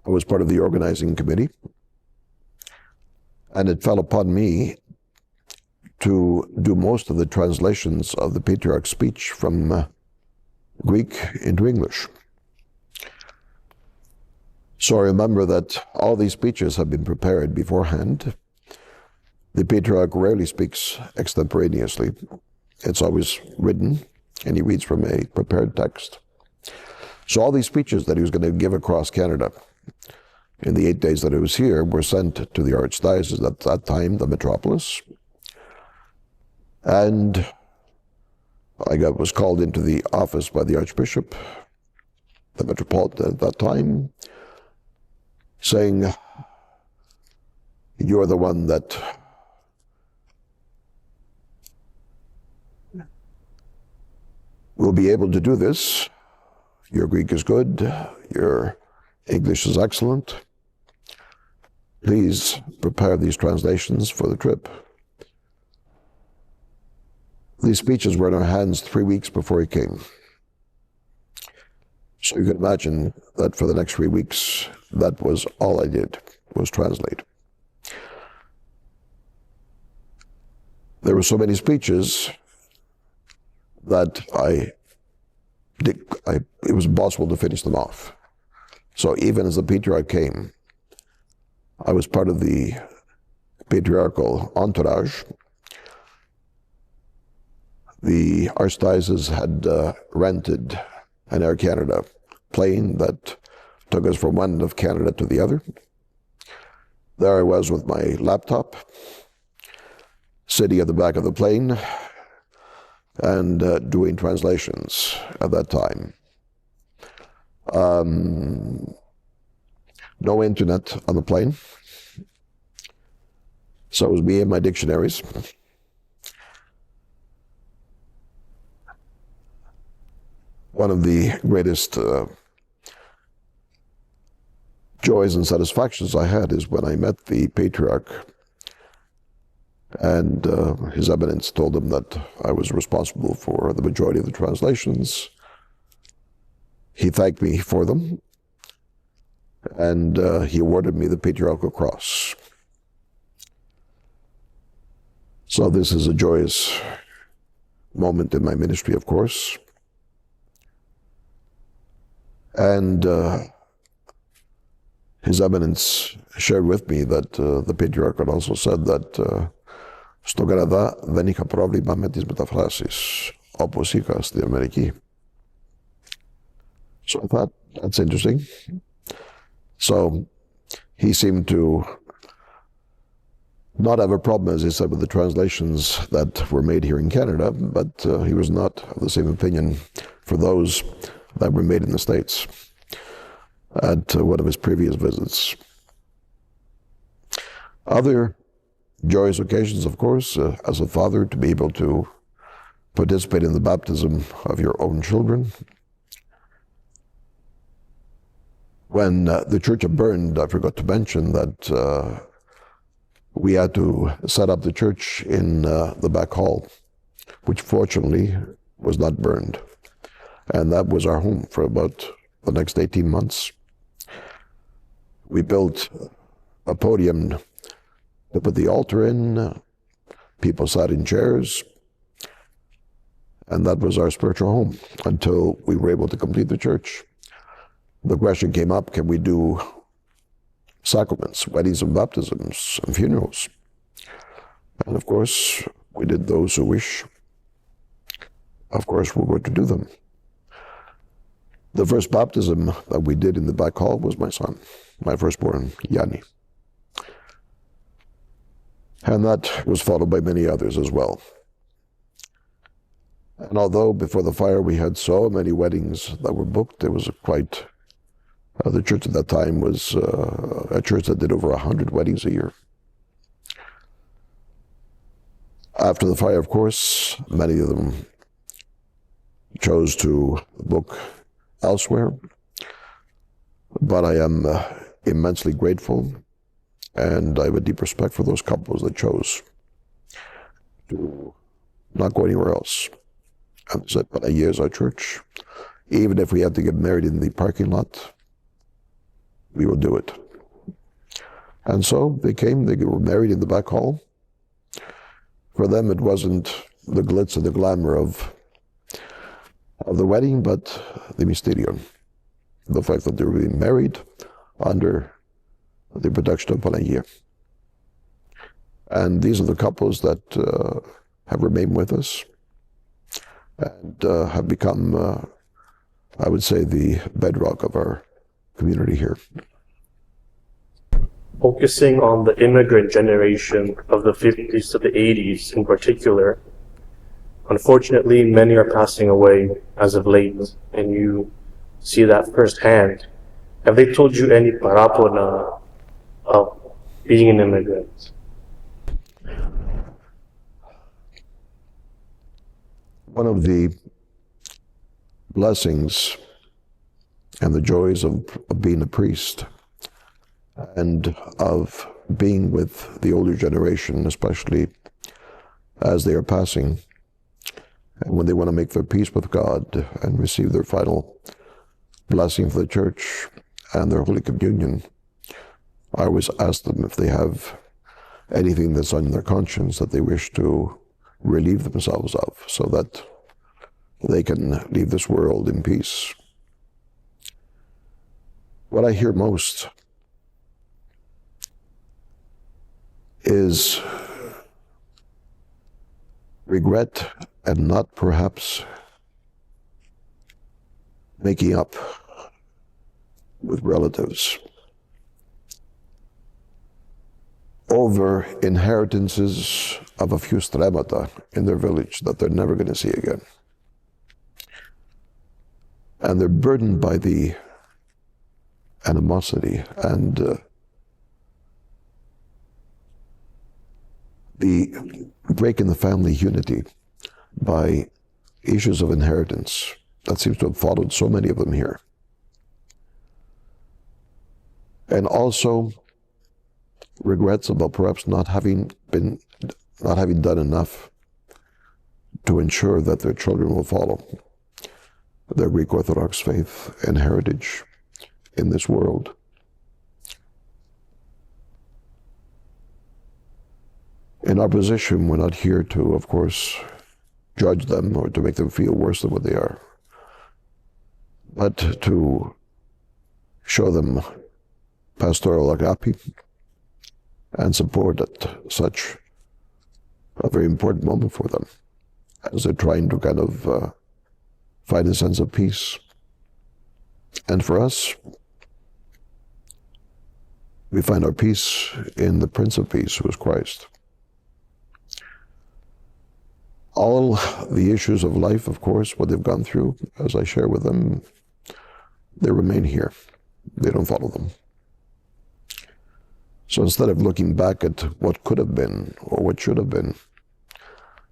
I was part of the organizing committee, and it fell upon me to do most of the translations of the Patriarch's speech from Greek into English. So I remember that all these speeches have been prepared beforehand. The Patriarch rarely speaks extemporaneously. It's always written, and he reads from a prepared text. So all these speeches that he was going to give across Canada in the 8 days that I was here were sent to the Archdiocese at that time, the metropolis. And was called into the office by the Archbishop, the Metropolitan at that time, saying, "You're the one that will be able to do this. Your Greek is good, your English is excellent. Please prepare these translations for the trip." These speeches were in our hands 3 weeks before he came. So you can imagine that for the next 3 weeks, that was all I did, was translate. There were so many speeches that it was impossible to finish them off. So even as the Patriarch came, I was part of the patriarchal entourage. The Archdiocese had rented an Air Canada plane that took us from one end of Canada to the other. There I was with my laptop, sitting at the back of the plane and doing translations at that time. No internet on the plane, so it was me and my dictionaries. One of the greatest joys and satisfactions I had is when I met the Patriarch, and His Eminence told him that I was responsible for the majority of the translations. He thanked me for them, and he awarded me the Patriarchal Cross. So this is a joyous moment in my ministry, of course. And His Eminence shared with me that the Patriarch had also said that στο Καναδά δεν είχα πρόβλημα με τις μεταφράσεις, όπως είχα στην Αμερική. So I thought, that's interesting. So he seemed to not have a problem, as he said, with the translations that were made here in Canada, but he was not of the same opinion for those that were made in the States at one of his previous visits. Other joyous occasions, of course, as a father, to be able to participate in the baptism of your own children. When the church had burned, I forgot to mention that we had to set up the church in the back hall, which fortunately was not burned. And that was our home for about the next 18 months. We built a podium to put the altar in. People sat in chairs. And that was our spiritual home until we were able to complete the church. The question came up, can we do sacraments, weddings and baptisms and funerals? And of course, we did those who wish. Of course, we're going to do them. The first baptism that we did in the back hall was my son, my firstborn, Yanni. And that was followed by many others as well. And although before the fire we had so many weddings that were booked, it was quite, the church at that time was a church that did over 100 weddings a year. After the fire, of course, many of them chose to book elsewhere, but I am immensely grateful, and I have a deep respect for those couples that chose to not go anywhere else. And said, but here's our church, Even if we have to get married in the parking lot, we will do it. And so they came, they were married in the back hall. For them, it wasn't the glitz and the glamour of the wedding, but the mysterion. The fact that they were being married under the protection of Panagia. And these are the couples that have remained with us and have become, I would say, the bedrock of our community here. Focusing on the immigrant generation of the 50s to the 80s in particular, unfortunately, many are passing away as of late, and you see that firsthand. Have they told you any parapona of being an immigrant? One of the blessings and the joys of being a priest and of being with the older generation, especially as they are passing, and when they want to make their peace with God and receive their final blessing for the church and their Holy Communion, I always ask them if they have anything that's on their conscience that they wish to relieve themselves of, so that they can leave this world in peace. What I hear most is regret and not perhaps making up with relatives over inheritances of a few stremata in their village that they're never going to see again. And they're burdened by the animosity and the break in the family unity by issues of inheritance that seems to have followed so many of them here. And also regrets about perhaps not having done enough to ensure that their children will follow their Greek Orthodox faith and heritage in this world. In our position, we're not here to, of course, judge them or to make them feel worse than what they are, but to show them pastoral agape and support at such a very important moment for them as they're trying to kind of find a sense of peace. And for us, we find our peace in the Prince of Peace, who is Christ. All the issues of life, of course, what they've gone through, as I share with them, they remain here. They don't follow them. So instead of looking back at what could have been or what should have been,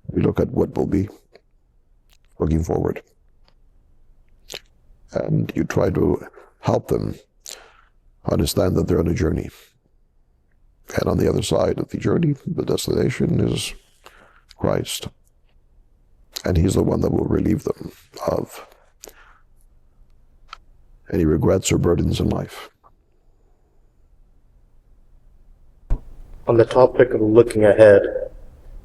we look at what will be, looking forward. And you try to help them understand that they're on a journey. And on the other side of the journey, the destination is Christ. And He's the one that will relieve them of any regrets or burdens in life. On the topic of looking ahead,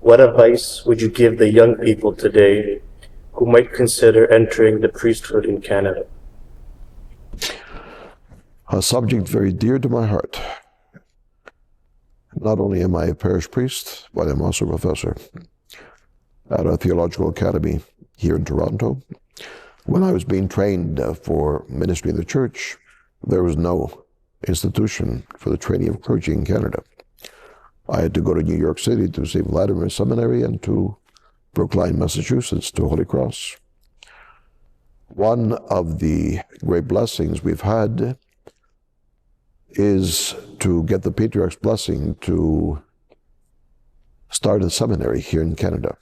what advice would you give the young people today who might consider entering the priesthood in Canada? A subject very dear to my heart. Not only am I a parish priest, but I'm also a professor at a theological academy here in Toronto. When I was being trained for ministry in the church, there was no institution for the training of clergy in Canada. I had to go to New York City to St. Vladimir Seminary and to Brookline, Massachusetts, to Holy Cross. One of the great blessings we've had is to get the Patriarch's blessing to start a seminary here in Canada.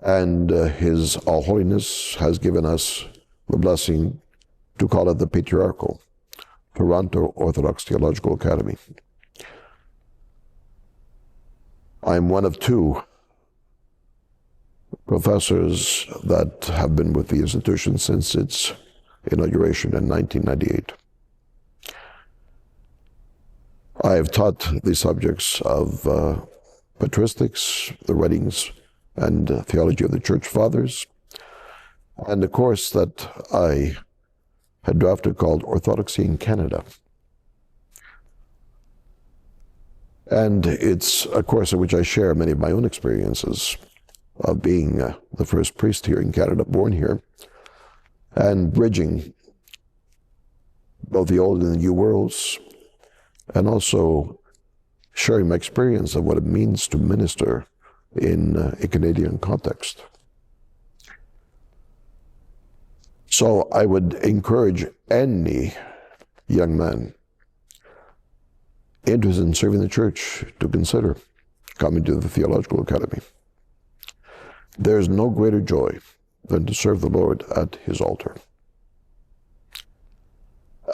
And His All Holiness has given us the blessing to call it the Patriarchal Toronto Orthodox Theological Academy. I'm one of two professors that have been with the institution since its inauguration in 1998. I have taught the subjects of patristics, the writings and theology of the Church Fathers, and a course that I had drafted called Orthodoxy in Canada. And it's a course in which I share many of my own experiences of being the first priest here in Canada, born here, and bridging both the old and the new worlds, and also sharing my experience of what it means to minister in a Canadian context. So I would encourage any young man interested in serving the church to consider coming to the Theological Academy. There's no greater joy than to serve the Lord at his altar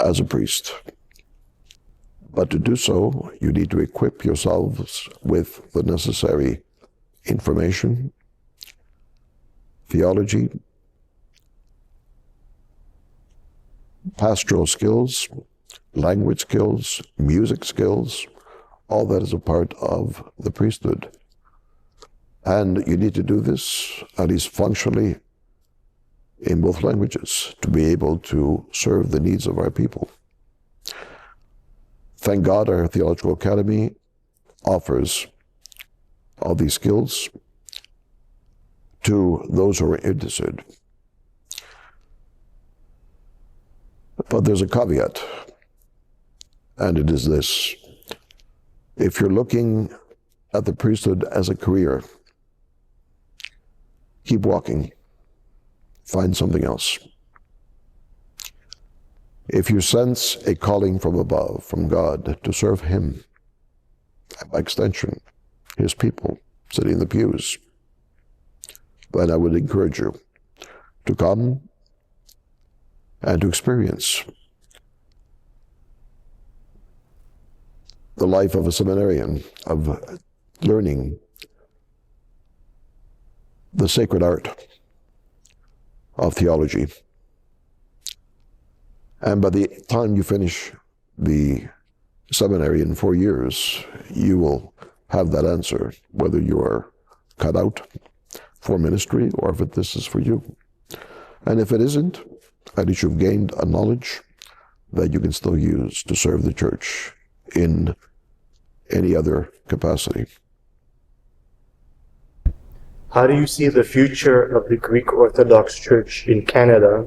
as a priest. But to do so, you need to equip yourselves with the necessary information, theology, pastoral skills, language skills, music skills. All that is a part of the priesthood. And you need to do this, at least functionally, in both languages, to be able to serve the needs of our people. Thank God our Theological Academy offers all these skills to those who are interested. But there's a caveat, and it is this. If you're looking at the priesthood as a career, keep walking. Find something else. If you sense a calling from above, from God, to serve him, and by extension, his people sitting in the pews, then I would encourage you to come and to experience the life of a seminarian, of learning the sacred art of theology. And by the time you finish the seminary in 4 years, you will have that answer, whether you are cut out for ministry or if this is for you. And if it isn't, at least you've gained a knowledge that you can still use to serve the church in any other capacity. How do you see the future of the Greek Orthodox Church in Canada,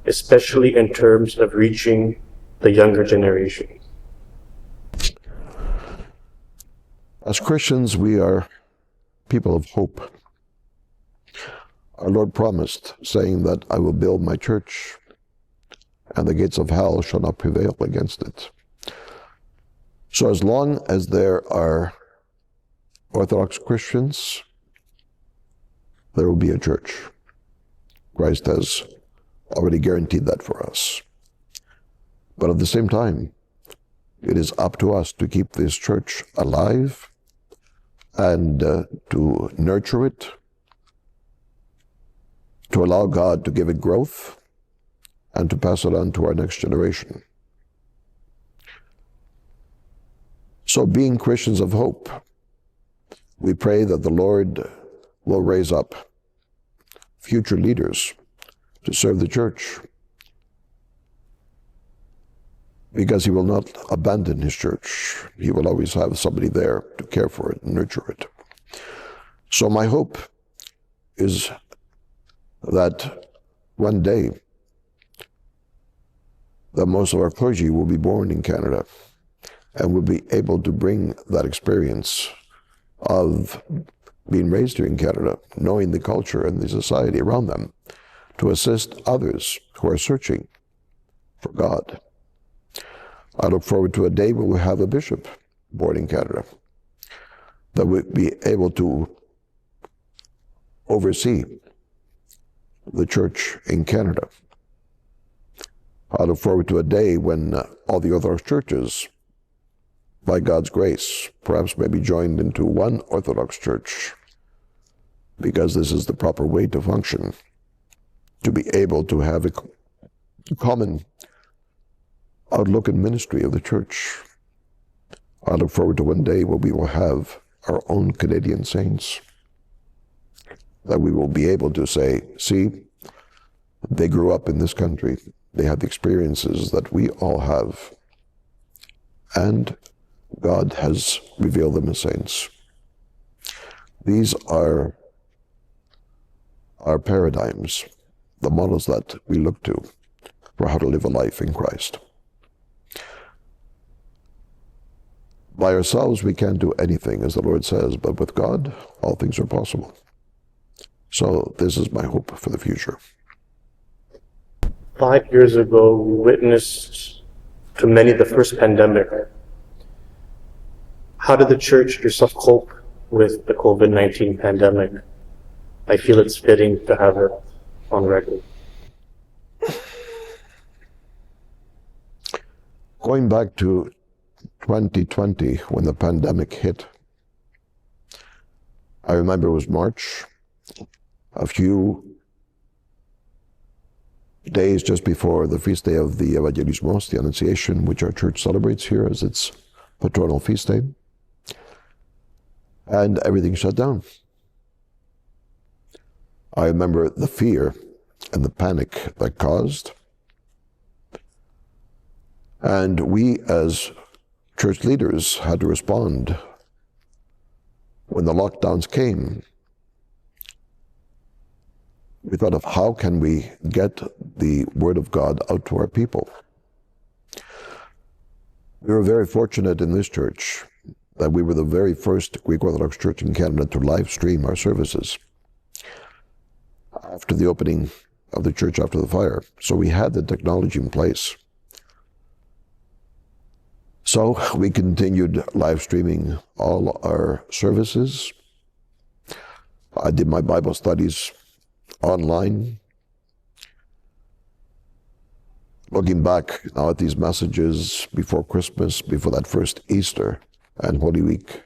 especially in terms of reaching the younger generation? As Christians, we are people of hope. Our Lord promised, saying that I will build my church, and the gates of hell shall not prevail against it. So as long as there are Orthodox Christians, there will be a church. Christ has already guaranteed that for us. But at the same time, it is up to us to keep this church alive and to nurture it, to allow God to give it growth, and to pass it on to our next generation. So being Christians of hope, we pray that the Lord will raise up future leaders to serve the church, because he will not abandon his church. He will always have somebody there to care for it and nurture it. So my hope is that one day that most of our clergy will be born in Canada and will be able to bring that experience of being raised here in Canada, knowing the culture and the society around them, to assist others who are searching for God. I look forward to a day when we have a bishop born in Canada that will be able to oversee the church in Canada. I look forward to a day when all the Orthodox churches, by God's grace, perhaps may be joined into one Orthodox church, because this is the proper way to function, to be able to have a common outlook and ministry of the church. I look forward to one day when we will have our own Canadian saints, that we will be able to say, see, they grew up in this country, they had the experiences that we all have, and God has revealed them as saints. These are our paradigms, the models that we look to for how to live a life in Christ. By ourselves, we can't do anything, as the Lord says, but with God, all things are possible. So this is my hope for the future. 5 years ago, we witnessed to many the first pandemic. How did the church yourself cope with the COVID-19 pandemic? I feel it's fitting to have it on record. Going back to 2020, when the pandemic hit, I remember it was March, a few days just before the feast day of the Avgeropoulos, the Annunciation, which our church celebrates here as its patronal feast day, and everything shut down. I remember the fear and the panic that caused, and we as church leaders had to respond when the lockdowns came. We thought of how can we get the Word of God out to our people. We were very fortunate in this church that we were the very first Greek Orthodox church in Canada to live stream our services after the opening of the church after the fire. So we had the technology in place. So we continued live streaming all our services. I did my Bible studies online. Looking back now at these messages before Christmas, before that first Easter and Holy Week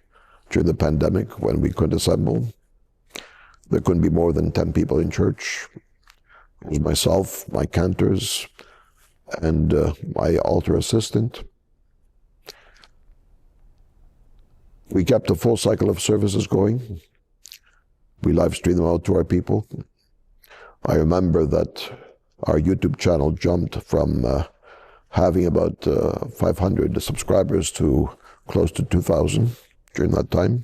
during the pandemic when we couldn't assemble, there couldn't be more than 10 people in church. It was myself, my cantors, and my altar assistant. We kept a full cycle of services going. We live streamed them out to our people. I remember that our YouTube channel jumped from having about 500 subscribers to close to 2,000 during that time.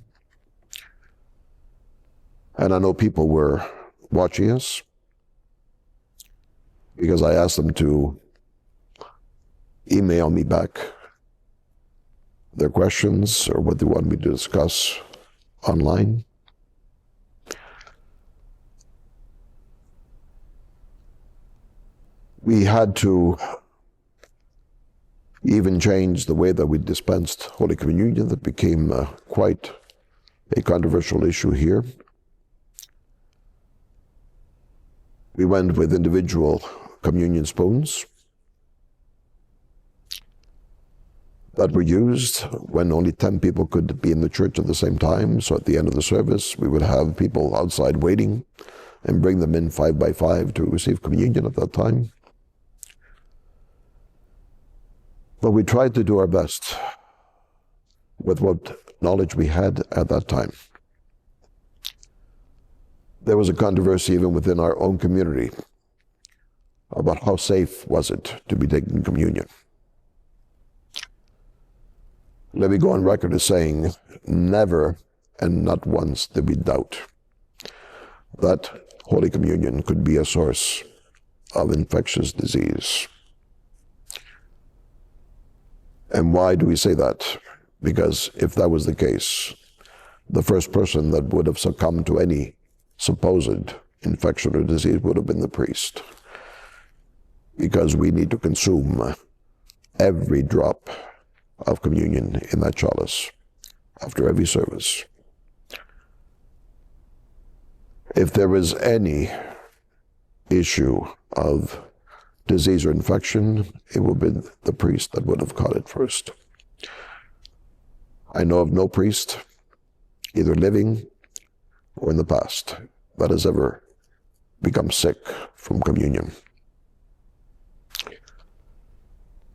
And I know people were watching us because I asked them to email me back their questions or what they want me to discuss online. We had to even change the way that we dispensed Holy Communion. That became quite a controversial issue here. We went with individual communion spoons that were used when only 10 people could be in the church at the same time. So at the end of the service, we would have people outside waiting and bring them in 5 by 5 to receive communion at that time. But we tried to do our best with what knowledge we had at that time. There was a controversy even within our own community about how safe was it to be taking communion. Let me go on record as saying never and not once did we doubt that Holy Communion could be a source of infectious disease. And why do we say that? Because if that was the case, the first person that would have succumbed to any supposed infection or disease would have been the priest. Because we need to consume every drop of communion in that chalice after every service. If there was any issue of disease or infection, it would have been the priest that would have caught it first. I know of no priest, either living or in the past, that has ever become sick from communion.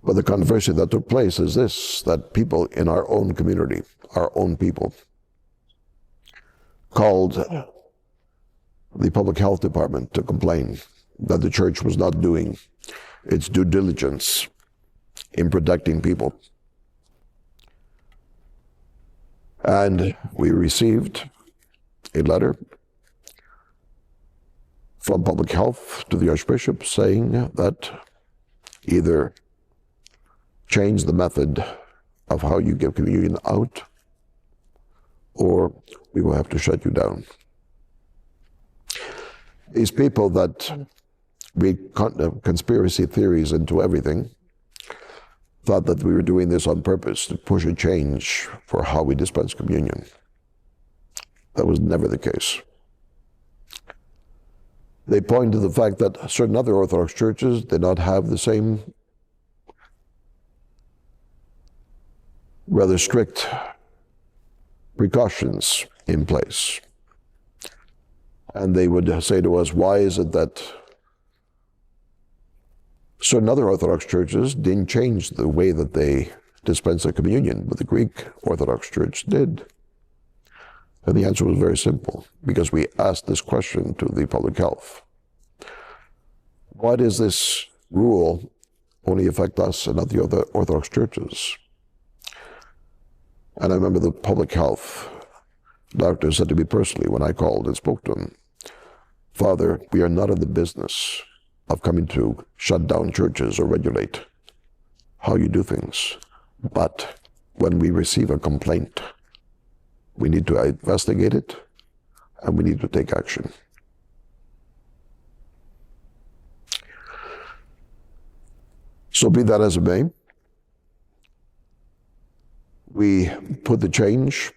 But the controversy that took place is this, that people in our own community, our own people, called the public health department to complain that the church was not doing its due diligence in protecting people. And we received a letter from public health to the Archbishop saying that either change the method of how you give communion out, or we will have to shut you down. These people that read conspiracy theories into everything thought that we were doing this on purpose to push a change for how we dispense communion. That was never the case. They point to the fact that certain other Orthodox churches did not have the same rather strict precautions in place. And they would say to us, why is it that certain other Orthodox churches didn't change the way that they dispense the communion, but the Greek Orthodox Church did? And the answer was very simple, because we asked this question to the public health. Why does this rule only affect us and not the other Orthodox churches? And I remember the public health doctor said to me personally when I called and spoke to him, Father, we are not in the business of coming to shut down churches or regulate how you do things. But when we receive a complaint, we need to investigate it and we need to take action. So be that as it may, we put the change.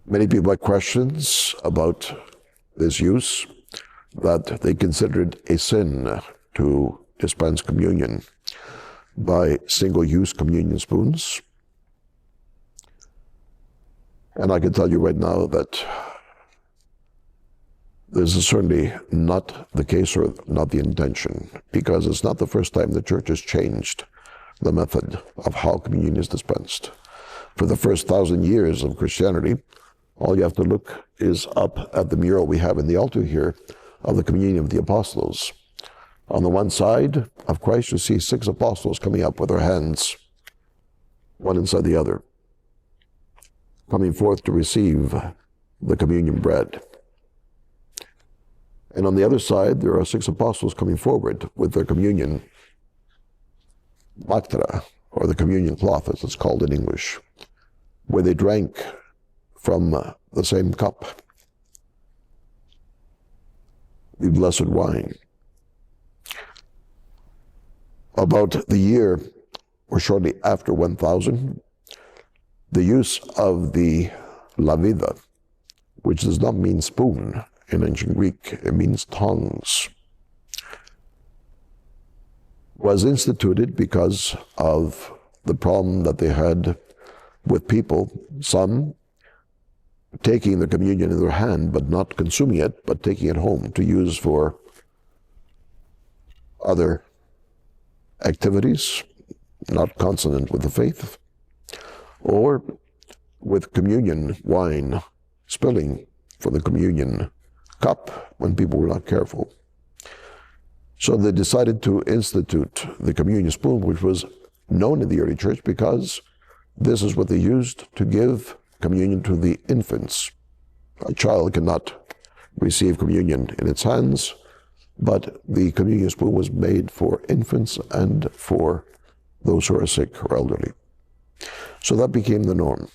Many people had questions about this use, that they considered a sin to dispense communion by single-use communion spoons. And I can tell you right now that this is certainly not the case or not the intention, because it's not the first time the Church has changed the method of how communion is dispensed. For the first 1,000 years of Christianity, all you have to look is up at the mural we have in the altar here of the communion of the apostles. On the one side of Christ, you see 6 apostles coming up with their hands, one inside the other, coming forth to receive the communion bread. And on the other side, there are 6 apostles coming forward with their communion bactra, or the communion cloth, as it's called in English, where they drank from the same cup, the blessed wine. About the year, or shortly after 1000, the use of the lavida, which does not mean spoon in ancient Greek, it means tongs, was instituted because of the problem that they had with people, some taking the communion in their hand but not consuming it, but taking it home to use for other activities not consonant with the faith, or with communion wine spilling from the communion cup when people were not careful. So they decided to institute the communion spoon, which was known in the early church because this is what they used to give communion to the infants. A child cannot receive communion in its hands, but the communion spoon was made for infants and for those who are sick or elderly. So that became the norm.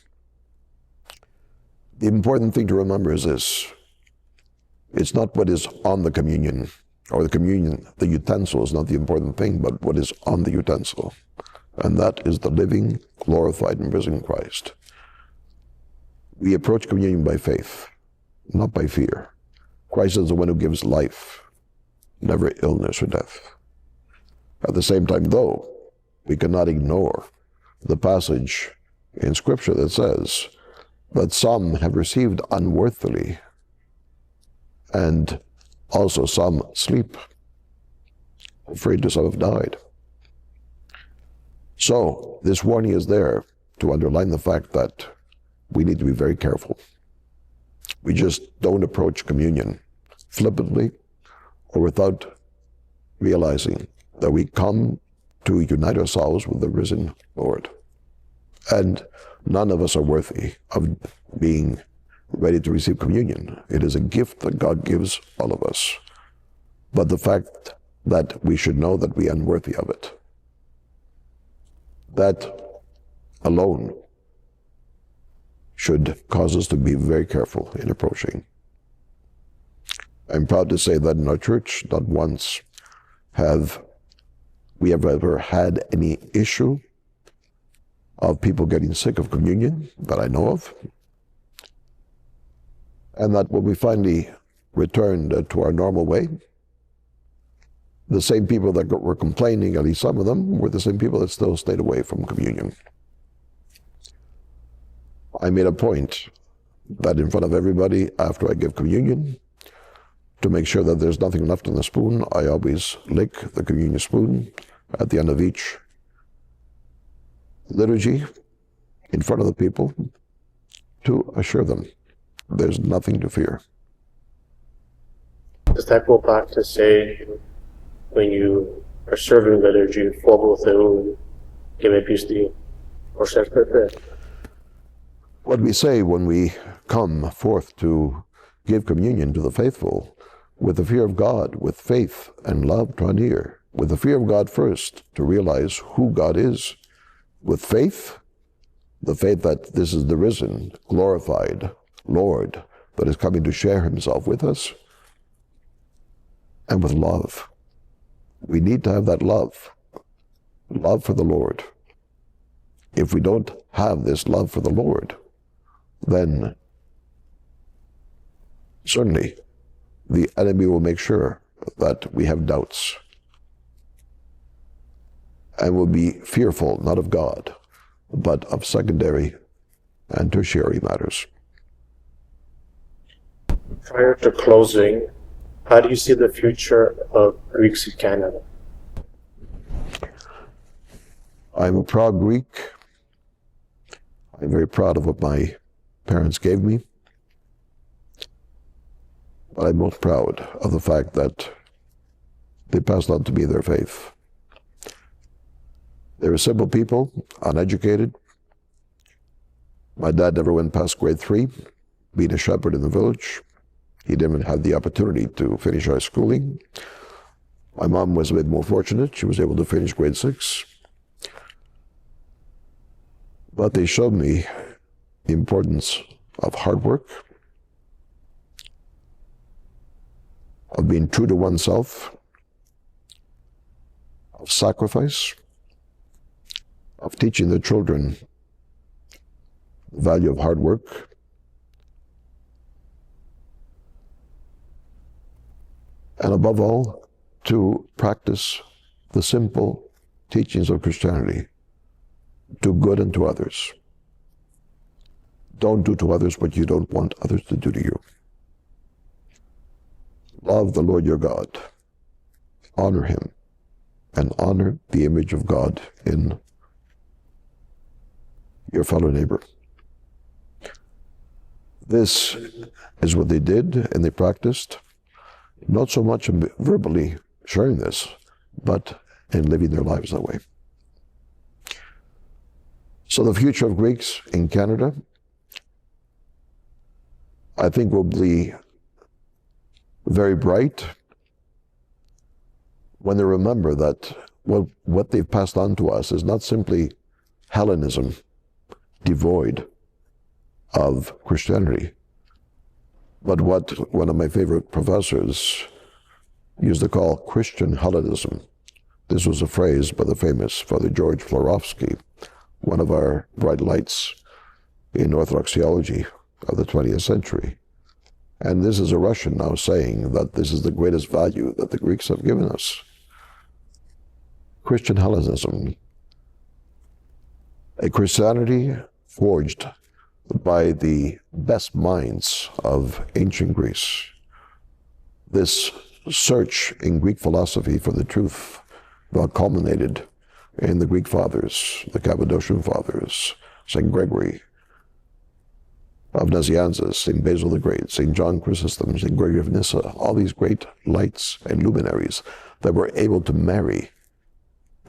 The important thing to remember is this: it's not what is on the communion, or the communion, the utensil is not the important thing, but what is on the utensil. And that is the living, glorified, and risen Christ. We approach communion by faith, not by fear. Christ is the one who gives life, never illness or death. At the same time, though, we cannot ignore the passage in Scripture that says but some have received unworthily, and also some sleep, afraid to some have died. So this warning is there to underline the fact that we need to be very careful. We just don't approach communion flippantly or without realizing that we come to unite ourselves with the risen Lord. And none of us are worthy of being ready to receive communion. It is a gift that God gives all of us. But the fact that we should know that we are unworthy of it, that alone should cause us to be very careful in approaching. I'm proud to say that in our church, not once have we ever had any issue of people getting sick of communion that I know of. And that when we finally returned to our normal way, the same people that were complaining, at least some of them, were the same people that still stayed away from communion. I made a point that in front of everybody, after I give communion, to make sure that there's nothing left on the spoon, I always lick the communion spoon at the end of each liturgy in front of the people to assure them there's nothing to fear. Does that go back to say, when you are serving liturgy, fuego Theou, que me pisti, or Fr.Peter? What we say when we come forth to give communion to the faithful, with the fear of God, with faith and love draw near, with the fear of God first, to realize who God is, with faith, the faith that this is the risen, glorified Lord that is coming to share himself with us, and with love. We need to have that love for the Lord. If we don't have this love for the Lord, then certainly the enemy will make sure that we have doubts and will be fearful not of God, but of secondary and tertiary matters. Prior to closing, how do you see the future of Greeks in Canada? I'm a proud Greek. I'm very proud of what my parents gave me. But I'm most proud of the fact that they passed on to me their faith. They were simple people, uneducated. My dad never went past grade 3, being a shepherd in the village. He didn't have the opportunity to finish our schooling. My mom was a bit more fortunate. She was able to finish grade 6. But they showed me the importance of hard work, of being true to oneself, of sacrifice, of teaching the children the value of hard work, and above all, to practice the simple teachings of Christianity. Do good unto others. Don't do to others what you don't want others to do to you. Love the Lord your God. Honor him, and honor the image of God in your fellow neighbor. This is what they did, and they practiced, not so much in verbally sharing this, but in living their lives that way. So the future of Greeks in Canada, I think, will be very bright when they remember that what they've passed on to us is not simply Hellenism devoid of Christianity, but what one of my favorite professors used to call Christian Hellenism. This was a phrase by the famous Father George Florovsky, one of our bright lights in Orthodox theology of the 20th century. And this is a Russian now saying that this is the greatest value that the Greeks have given us. Christian Hellenism, a Christianity forged by the best minds of ancient Greece. This search in Greek philosophy for the truth culminated in the Greek fathers, the Cappadocian fathers, St. Gregory of Nazianzus, St. Basil the Great, St. John Chrysostom, St. Gregory of Nyssa, all these great lights and luminaries that were able to marry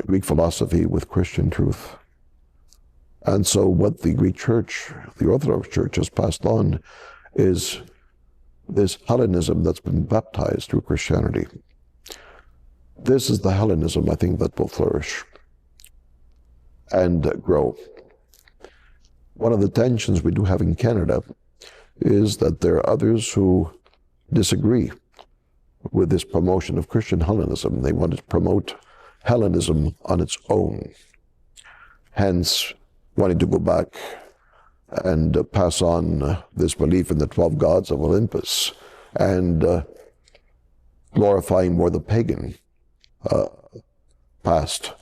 Greek philosophy with Christian truth. And so what the Greek Church, the Orthodox Church, has passed on is this Hellenism that's been baptized through Christianity. This is the Hellenism, I think, that will flourish and grow. One of the tensions we do have in Canada is that there are others who disagree with this promotion of Christian Hellenism. They want to promote Hellenism on its own, hence wanting to go back and pass on this belief in the 12 gods of Olympus and glorifying more the pagan past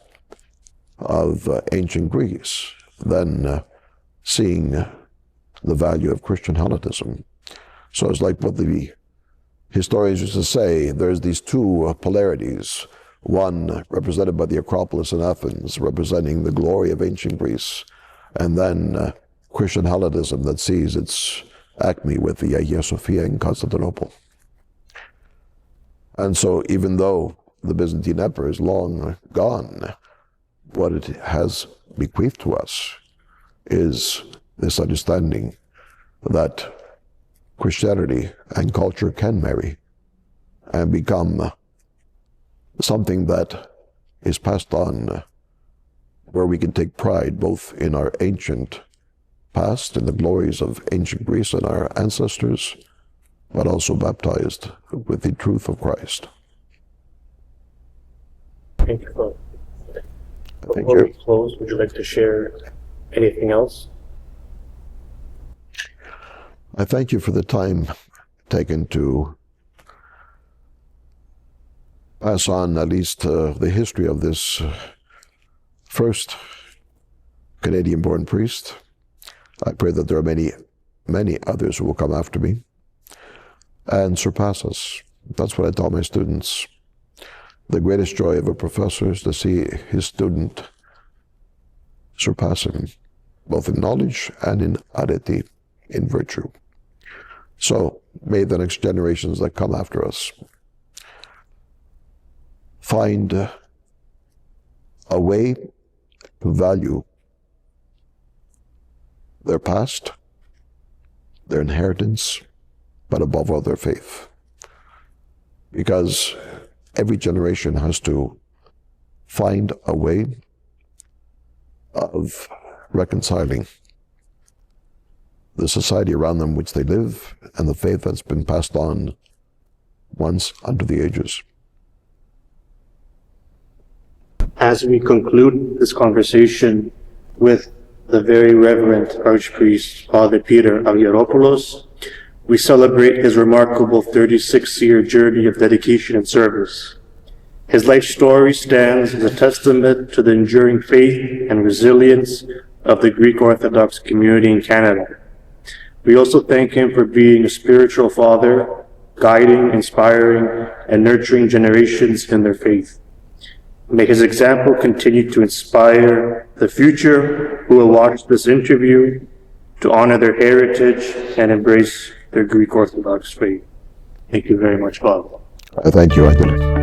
of ancient Greece than seeing the value of Christian Hellenism. So it's like what the historians used to say, there's these two polarities, one represented by the Acropolis in Athens, representing the glory of ancient Greece, and then Christian Hellenism that sees its acme with the Hagia Sophia in Constantinople. And so even though the Byzantine Empire is long gone, what it has bequeathed to us is this understanding that Christianity and culture can marry and become something that is passed on, where we can take pride both in our ancient past, in the glories of ancient Greece and our ancestors, but also baptized with the truth of Christ. Thank you, Father. Before we close, would you like to share anything else? I thank you for the time taken to pass on at least the history of this first Canadian-born priest. I pray that there are many, many others who will come after me and surpass us. That's what I tell my students. The greatest joy of a professor is to see his student surpass him, both in knowledge and in arete, in virtue. So may the next generations that come after us find a way to value their past, their inheritance, but above all their faith. Because every generation has to find a way of reconciling the society around them which they live and the faith that's been passed on once unto the ages. As we conclude this conversation with the very Reverend Archpriest Fr.Peter Avgeropoulos, we celebrate his remarkable 36-year journey of dedication and service. His life story stands as a testament to the enduring faith and resilience of the Greek Orthodox community in Canada. We also thank him for being a spiritual father, guiding, inspiring, and nurturing generations in their faith. May his example continue to inspire the future who will watch this interview to honor their heritage and embrace their Greek Orthodox faith. Thank you very much, Father. Thank you, Anthony.